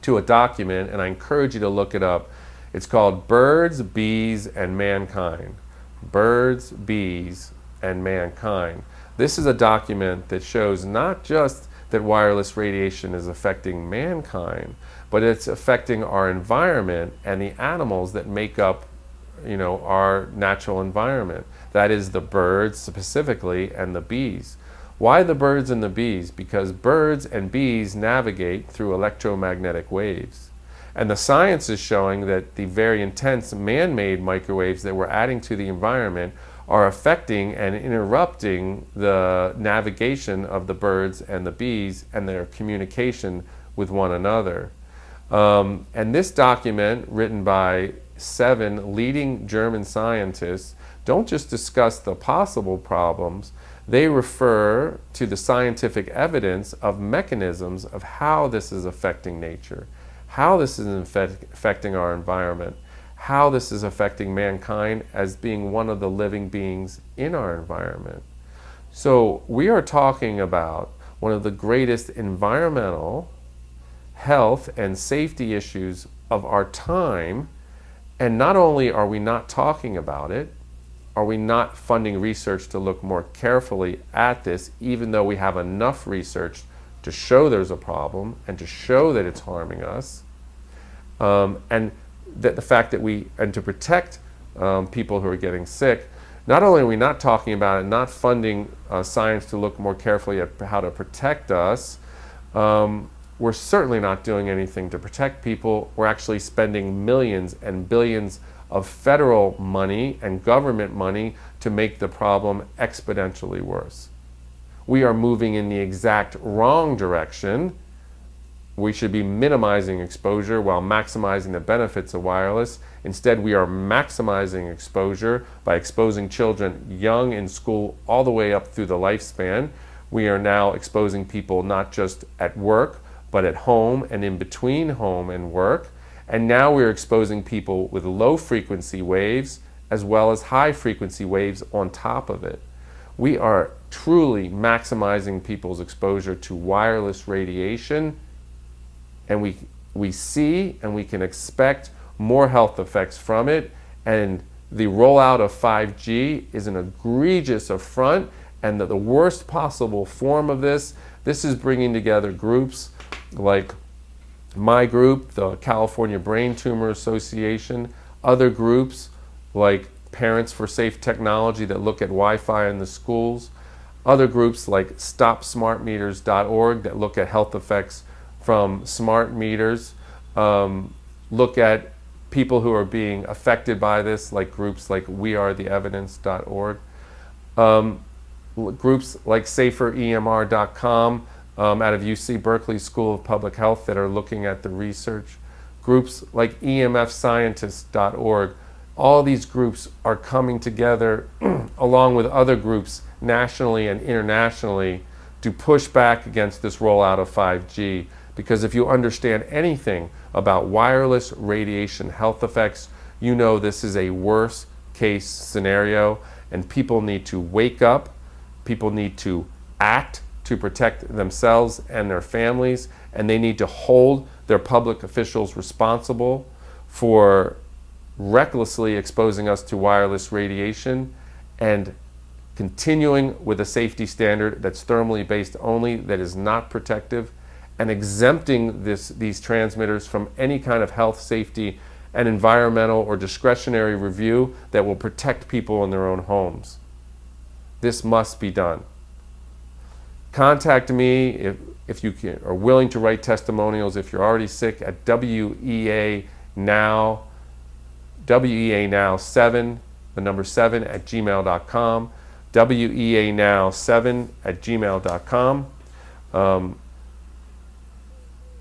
to a document, and I encourage you to look it up. It's called Birds, Bees, and Mankind. Birds, Bees, and Mankind. This is a document that shows not just that wireless radiation is affecting mankind, but it's affecting our environment and the animals that make up our natural environment. That is the birds specifically and the bees. Why the birds and the bees? Because birds and bees navigate through electromagnetic waves. And the science is showing that the very intense man-made microwaves that we're adding to the environment are affecting and interrupting the navigation of the birds and the bees and their communication with one another. And this document, written by 7 leading German scientists, don't just discuss the possible problems, they refer to the scientific evidence of mechanisms of how this is affecting nature, how this is affecting our environment, how this is affecting mankind as being one of the living beings in our environment. So we are talking about one of the greatest environmental, health, and safety issues of our time, and not only are we not talking about it, are we not funding research to look more carefully at this, even though we have enough research to show there's a problem and to show that it's harming us, and that the fact that and to protect people who are getting sick. Not only are we not talking about it, not funding science to look more carefully at how to protect us, we're certainly not doing anything to protect people. We're actually spending millions and billions of federal money and government money to make the problem exponentially worse. We are moving in the exact wrong direction. We should be minimizing exposure while maximizing the benefits of wireless. Instead, we are maximizing exposure by exposing children young in school all the way up through the lifespan. We are now exposing people not just at work, but at home and in between home and work. And now we're exposing people with low frequency waves as well as high frequency waves on top of it. We are truly maximizing people's exposure to wireless radiation, and we see and we can expect more health effects from it. And the rollout of 5G is an egregious affront and the worst possible form of this. This is bringing together groups like my group, the California Brain Tumor Association, other groups like Parents for Safe Technology that look at Wi-Fi in the schools, other groups like StopSmartMeters.org that look at health effects from smart meters, look at people who are being affected by this, like groups like WeAreTheEvidence.org, groups like SaferEMR.com, out of UC Berkeley School of Public Health that are looking at the research, groups like EMFscientists.org. All these groups are coming together along with other groups nationally and internationally to push back against this rollout of 5G. Because if you understand anything about wireless radiation health effects, you know this is a worst case scenario, and people need to wake up, people need to act to protect themselves and their families, and they need to hold their public officials responsible for recklessly exposing us to wireless radiation and continuing with a safety standard that's thermally based only, that is not protective, and exempting these transmitters from any kind of health, safety, and environmental or discretionary review that will protect people in their own homes. This must be done. Contact me if you are willing to write testimonials if you're already sick at WEA Now 7, the number 7 at gmail.com, WEA Now 7 at gmail.com,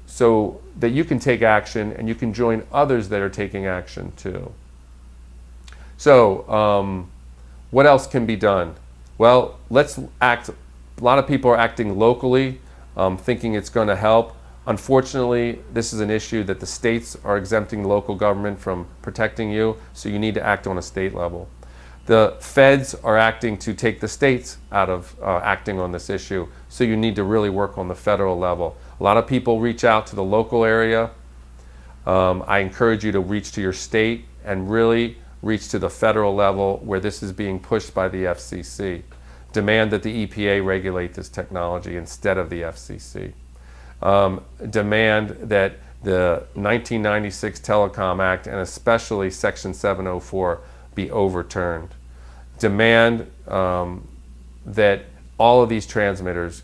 so that you can take action and you can join others that are taking action too. So what else can be done? Well, let's act. A lot of people are acting locally, thinking it's going to help. Unfortunately, this is an issue that the states are exempting local government from protecting you, so you need to act on a state level. The feds are acting to take the states out of acting on this issue, so you need to really work on the federal level. A lot of people reach out to the local area. I encourage you to reach to your state and really reach to the federal level where this is being pushed by the FCC. Demand that the EPA regulate this technology instead of the FCC. Demand that the 1996 Telecom Act and especially Section 704 be overturned. Demand that all of these transmitters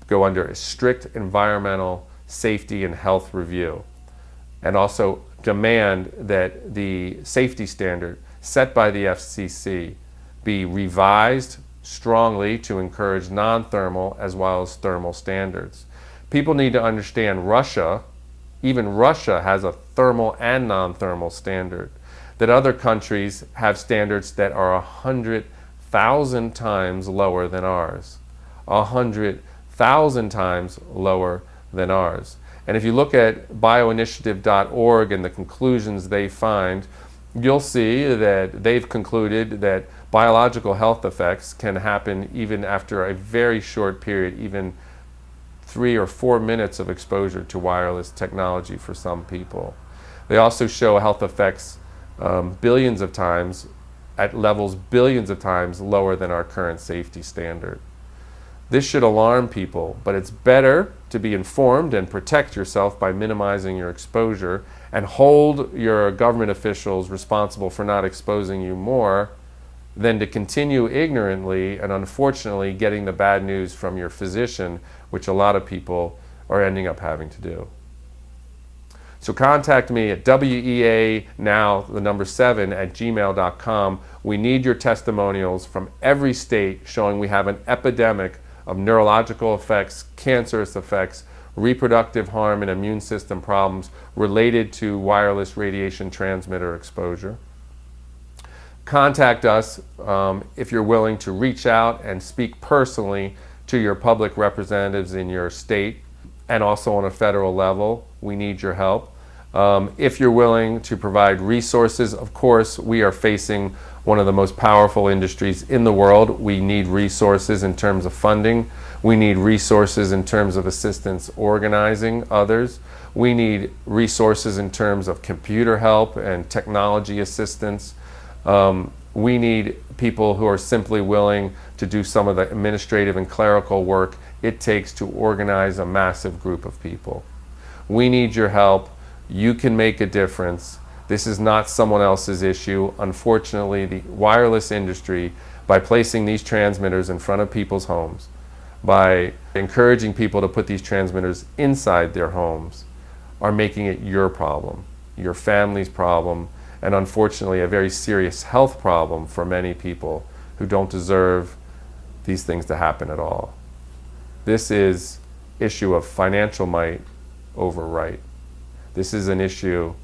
go under a strict environmental safety and health review, and also demand that the safety standard set by the FCC be revised strongly to encourage non-thermal as well as thermal standards. People need to understand even Russia has a thermal and non-thermal standard, that other countries have standards that are 100,000 times lower than ours. 100,000 times lower than ours. And if you look at bioinitiative.org and the conclusions they find, you'll see that they've concluded that biological health effects can happen even after a very short period, even 3 or 4 minutes of exposure to wireless technology for some people. They also show health effects billions of times, at levels billions of times lower than our current safety standard. This should alarm people, but it's better to be informed and protect yourself by minimizing your exposure and hold your government officials responsible for not exposing you more than to continue ignorantly and unfortunately getting the bad news from your physician, which a lot of people are ending up having to do. So contact me at WEANOW, the number 7, at gmail.com. We need your testimonials from every state showing we have an epidemic of neurological effects, cancerous effects, reproductive harm, and immune system problems related to wireless radiation transmitter exposure. Contact us if you're willing to reach out and speak personally to your public representatives in your state and also on a federal level. We need your help. If you're willing to provide resources, of course, we are facing one of the most powerful industries in the world. We need resources in terms of funding. We need resources in terms of assistance organizing others. We need resources in terms of computer help and technology assistance. We need people who are simply willing to do some of the administrative and clerical work it takes to organize a massive group of people. We need your help. You can make a difference. This is not someone else's issue. Unfortunately, the wireless industry, by placing these transmitters in front of people's homes, by encouraging people to put these transmitters inside their homes, are making it your problem, your family's problem, and unfortunately a very serious health problem for many people who don't deserve these things to happen at all. This is issue of financial might over right. This is an issue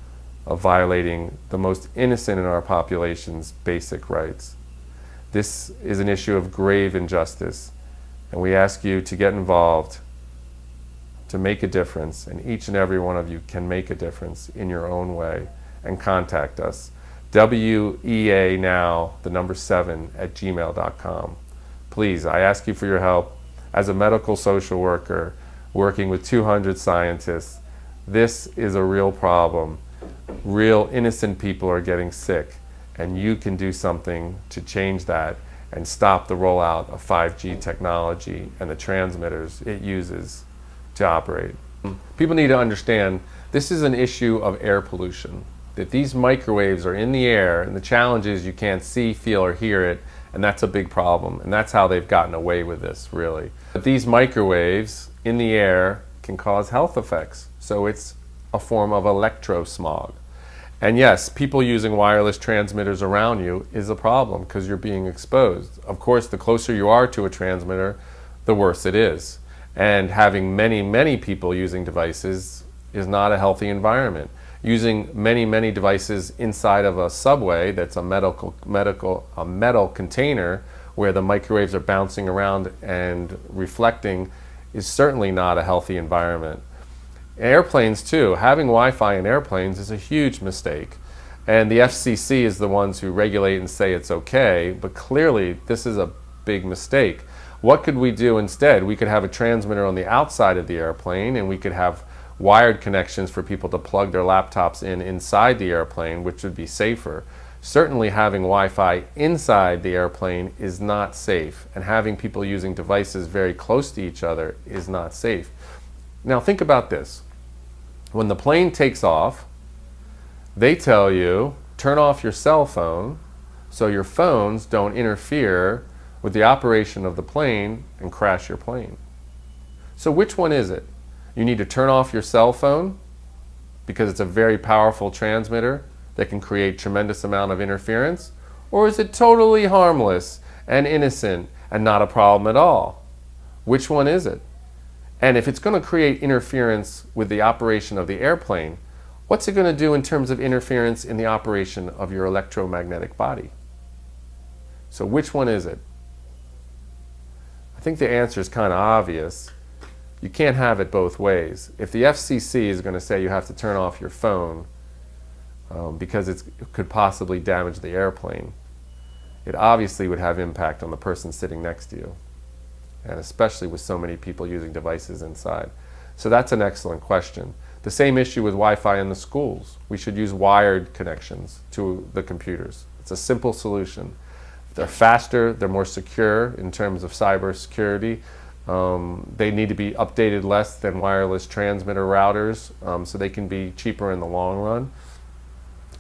of violating the most innocent in our population's basic rights. This is an issue of grave injustice, and we ask you to get involved, to make a difference, and each and every one of you can make a difference in your own way, and contact us. WEANOW, the number 7, at gmail.com. Please, I ask you for your help. As a medical social worker working with 200 scientists, this is a real problem. Real innocent people are getting sick, and you can do something to change that and stop the rollout of 5G technology and the transmitters it uses to operate. People need to understand this is an issue of air pollution, that these microwaves are in the air, and the challenge is you can't see, feel, or hear it, and that's a big problem, and that's how they've gotten away with this, really. But these microwaves in the air can cause health effects, so it's a form of electrosmog. And yes, people using wireless transmitters around you is a problem because you're being exposed. Of course, the closer you are to a transmitter, the worse it is. And having many, many people using devices is not a healthy environment. Using many devices inside of a subway that's a metal container where the microwaves are bouncing around and reflecting is certainly not a healthy environment. Airplanes too, having Wi-Fi in airplanes is a huge mistake. And the FCC is the ones who regulate and say it's okay, but clearly this is a big mistake. What could we do instead? We could have a transmitter on the outside of the airplane, and we could have wired connections for people to plug their laptops in inside the airplane, which would be safer. Certainly having Wi-Fi inside the airplane is not safe, and having people using devices very close to each other is not safe. Now think about this. When the plane takes off, they tell you, turn off your cell phone so your phones don't interfere with the operation of the plane and crash your plane. So which one is it? You need to turn off your cell phone because it's a very powerful transmitter that can create tremendous amount of interference? Or is it totally harmless and innocent and not a problem at all? Which one is it? And if it's going to create interference with the operation of the airplane, what's it going to do in terms of interference in the operation of your electromagnetic body? So which one is it? I think the answer is kind of obvious. You can't have it both ways. If the FCC is going to say you have to turn off your phone because it could possibly damage the airplane, it obviously would have impact on the person sitting next to you, and especially with so many people using devices inside. So that's an excellent question. The same issue with Wi-Fi in the schools. We should use wired connections to the computers. It's a simple solution. They're faster, they're more secure in terms of cyber security. They need to be updated less than wireless transmitter routers, so they can be cheaper in the long run.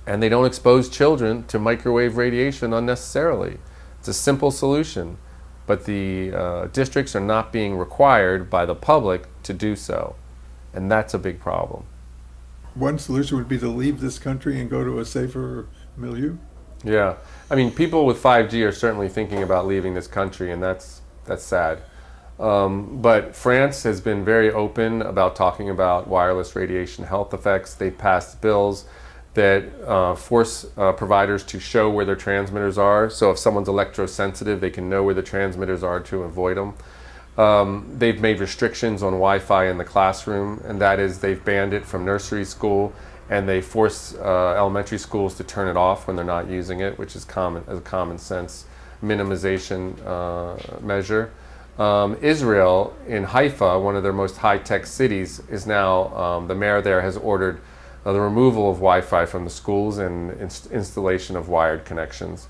And they don't expose children to microwave radiation unnecessarily. It's a simple solution, but the districts are not being required by the public to do so, and that's a big problem. One solution would be to leave this country and go to a safer milieu? Yeah, I mean, people with 5G are certainly thinking about leaving this country, and that's sad. But France has been very open about talking about wireless radiation health effects. They've passed bills that force providers to show where their transmitters are. So if someone's electrosensitive, they can know where the transmitters are to avoid them. They've made restrictions on Wi-Fi in the classroom, and that is they've banned it from nursery school, and they force elementary schools to turn it off when they're not using it, which is a common sense minimization measure. Israel, in Haifa, one of their most high-tech cities, is now, the mayor there has ordered the removal of Wi-Fi from the schools and installation of wired connections.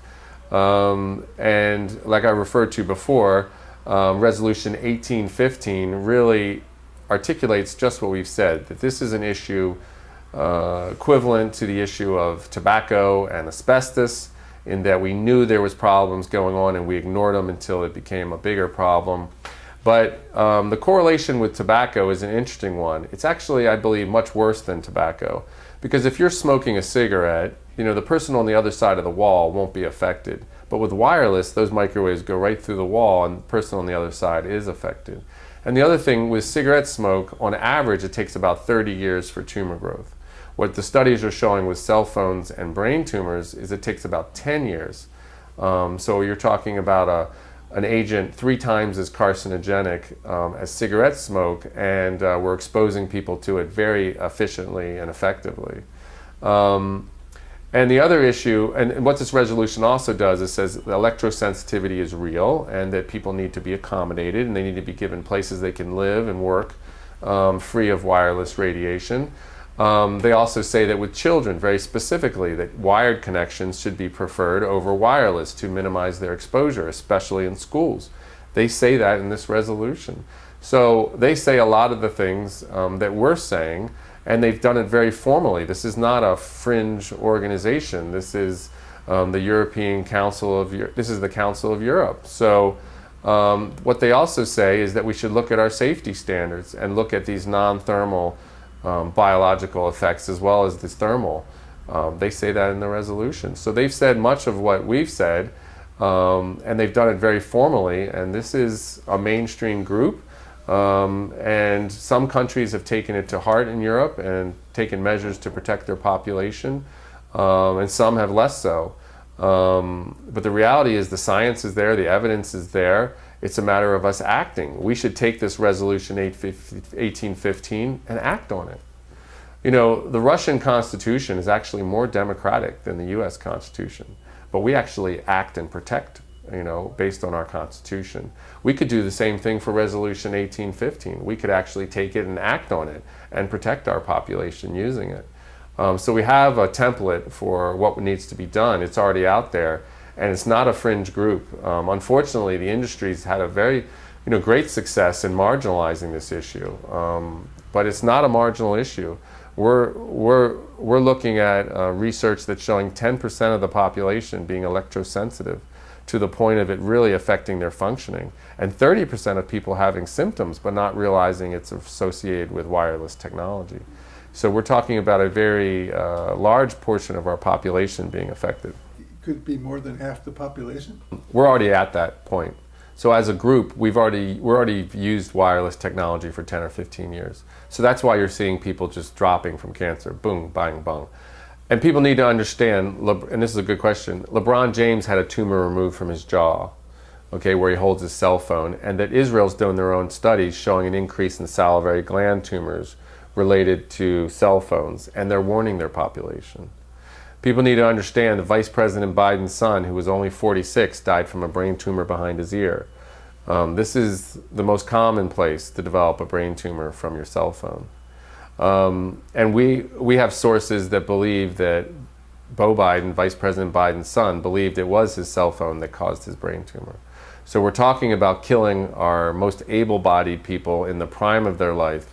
And like I referred to before, Resolution 1815 really articulates just what we've said, that this is an issue equivalent to the issue of tobacco and asbestos, in that we knew there was problems going on and we ignored them until it became a bigger problem. But the correlation with tobacco is an interesting one. It's actually, I believe, much worse than tobacco. Because if you're smoking a cigarette, the person on the other side of the wall won't be affected. But with wireless, those microwaves go right through the wall and the person on the other side is affected. And the other thing with cigarette smoke, on average, it takes about 30 years for tumor growth. What the studies are showing with cell phones and brain tumors is it takes about 10 years. So you're talking about an agent 3 times as carcinogenic as cigarette smoke, and we're exposing people to it very efficiently and effectively. And the other issue, and what this resolution also does, is says electrosensitivity is real and that people need to be accommodated and they need to be given places they can live and work free of wireless radiation. They also say that with children, very specifically, that wired connections should be preferred over wireless to minimize their exposure, especially in schools. They say that in this resolution. So they say a lot of the things that we're saying, and they've done it very formally. This is not a fringe organization. This is the European Council of this is the Council of Europe. So what they also say is that we should look at our safety standards and look at these non-thermal biological effects as well as this thermal. They say that in the resolution. So they've said much of what we've said, and they've done it very formally, and this is a mainstream group, and some countries have taken it to heart in Europe and taken measures to protect their population, and some have less so. But the reality is the science is there, the evidence is there. It's a matter of us acting. We should take this resolution 1815 and act on it. The Russian Constitution is actually more democratic than the US Constitution, but we actually act and protect, based on our Constitution. We could do the same thing for resolution 1815. We could actually take it and act on it and protect our population using it. So we have a template for what needs to be done. It's already out there. And it's not a fringe group. Unfortunately, the industry's had a very, great success in marginalizing this issue. But it's not a marginal issue. we're looking at research that's showing 10% of the population being electrosensitive to the point of it really affecting their functioning, and 30% of people having symptoms but not realizing it's associated with wireless technology. So we're talking about a very large portion of our population being affected. Could be more than half the population? We're already at that point. So as a group, we're already used wireless technology for 10 or 15 years. So that's why you're seeing people just dropping from cancer, boom, bang, bang. And people need to understand, and this is a good question, LeBron James had a tumor removed from his jaw, okay, where he holds his cell phone, and that Israel's doing their own studies showing an increase in salivary gland tumors related to cell phones, and they're warning their population. People need to understand that Vice President Biden's son, who was only 46, died from a brain tumor behind his ear. This is the most common place to develop a brain tumor from your cell phone. And we have sources that believe that Beau Biden, Vice President Biden's son, believed it was his cell phone that caused his brain tumor. So we're talking about killing our most able-bodied people in the prime of their life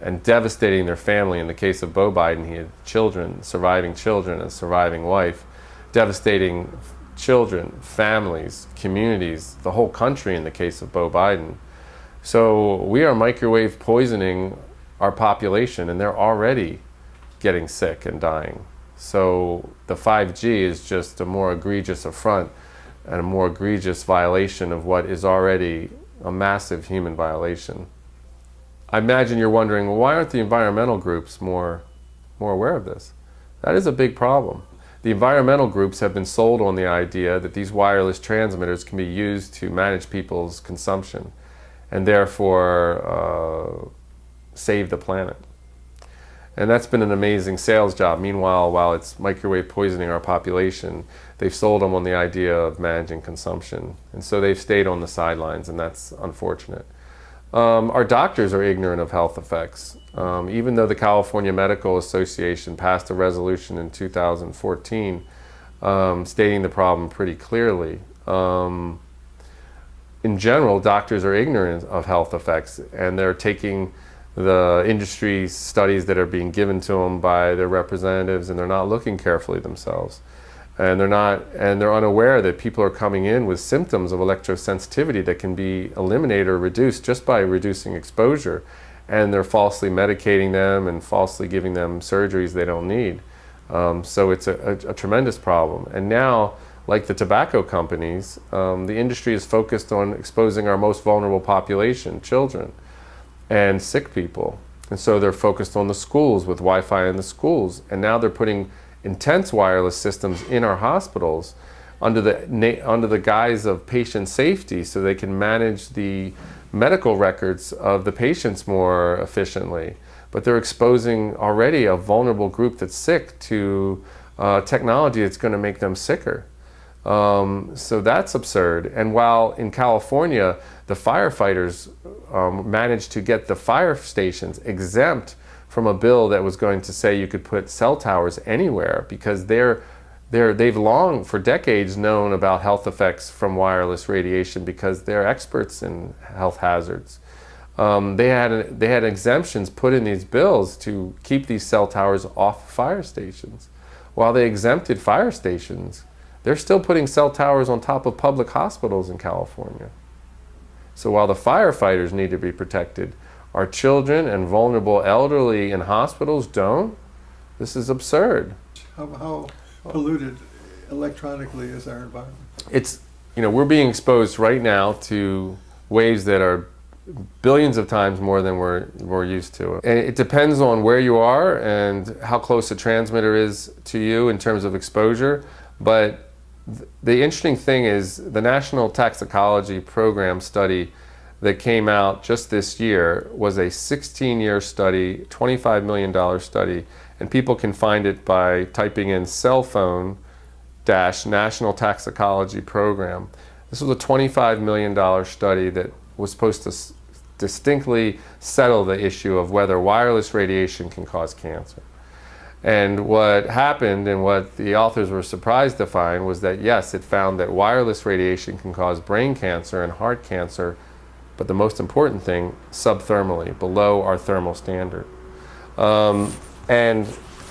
and devastating their family. In the case of Beau Biden, he had children, a surviving wife, devastating children, families, communities, the whole country in the case of Beau Biden. So we are microwave poisoning our population, and they're already getting sick and dying. So the 5G is just a more egregious affront and a more egregious violation of what is already a massive human violation. I imagine you're wondering, well, why aren't the environmental groups more aware of this? That is a big problem. The environmental groups have been sold on the idea that these wireless transmitters can be used to manage people's consumption and therefore save the planet. And that's been an amazing sales job. Meanwhile, while it's microwave poisoning our population, they've sold them on the idea of managing consumption. And so they've stayed on the sidelines, and that's unfortunate. Our doctors are ignorant of health effects. Even though the California Medical Association passed a resolution in 2014 stating the problem pretty clearly, in general, doctors are ignorant of health effects, and they're taking the industry studies that are being given to them by their representatives, and they're not looking carefully themselves. And they're unaware that people are coming in with symptoms of electrosensitivity that can be eliminated or reduced just by reducing exposure. And they're falsely medicating them and falsely giving them surgeries they don't need. So it's a tremendous problem. And now, like the tobacco companies, the industry is focused on exposing our most vulnerable population, children and sick people. And so they're focused on the schools with Wi-Fi in the schools. And now they're putting intense wireless systems in our hospitals under the guise of patient safety, so they can manage the medical records of the patients more efficiently. But they're exposing already a vulnerable group that's sick to technology that's going to make them sicker. So that's absurd. And while in California, the firefighters managed to get the fire stations exempt from a bill that was going to say you could put cell towers anywhere, because they've long, for decades, known about health effects from wireless radiation because they're experts in health hazards. They had exemptions put in these bills to keep these cell towers off fire stations. While they exempted fire stations, they're still putting cell towers on top of public hospitals in California. So while the firefighters need to be protected, our children and vulnerable elderly in hospitals don't. This is absurd. How polluted electronically is our environment? It's, we're being exposed right now to waves that are billions of times more than we're used to. And it depends on where you are and how close the transmitter is to you in terms of exposure. But the interesting thing is the National Toxicology Program study that came out just this year was a 16-year study, $25 million study, and people can find it by typing in cell phone National Toxicology Program. This was a $25 million study that was supposed to distinctly settle the issue of whether wireless radiation can cause cancer. And what happened, and what the authors were surprised to find, was that yes, it found that wireless radiation can cause brain cancer and heart cancer, but the most important thing, subthermally, below our thermal standard. And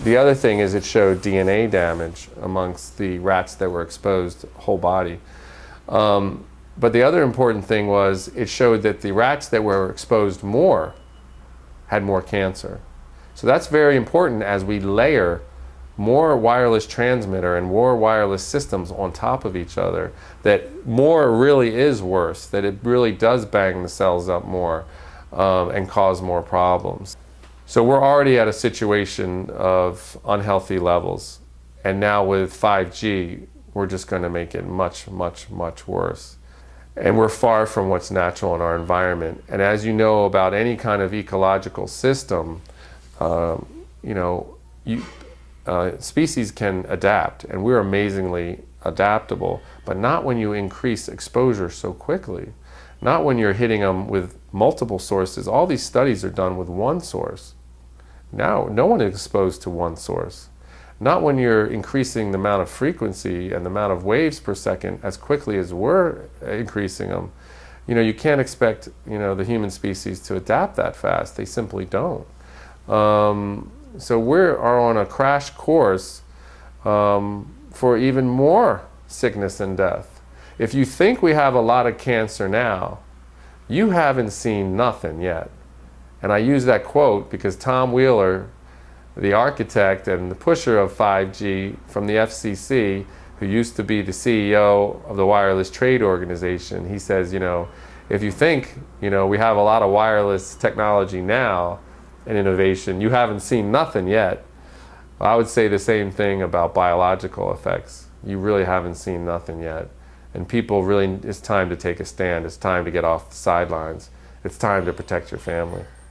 the other thing is it showed DNA damage amongst the rats that were exposed whole body. But the other important thing was it showed that the rats that were exposed more had more cancer. So that's very important as we layer more wireless transmitter and more wireless systems on top of each other, that more really is worse, that it really does bang the cells up more and cause more problems. So we're already at a situation of unhealthy levels, and now with 5G, we're just going to make it much, much, much worse. And we're far from what's natural in our environment. And as you know about any kind of ecological system, species can adapt, and we're amazingly adaptable, but not when you increase exposure so quickly. Not when you're hitting them with multiple sources. All these studies are done with one source. Now, no one is exposed to one source. Not when you're increasing the amount of frequency and the amount of waves per second as quickly as we're increasing them. You can't expect, the human species to adapt that fast. They simply don't. So we are on a crash course for even more sickness and death. If you think we have a lot of cancer now, you haven't seen nothing yet. And I use that quote because Tom Wheeler, the architect and the pusher of 5G from the FCC, who used to be the CEO of the Wireless Trade Organization, he says, if you think, we have a lot of wireless technology now and innovation, you haven't seen nothing yet. I would say the same thing about biological effects. You really haven't seen nothing yet. And people really, it's time to take a stand. It's time to get off the sidelines. It's time to protect your family.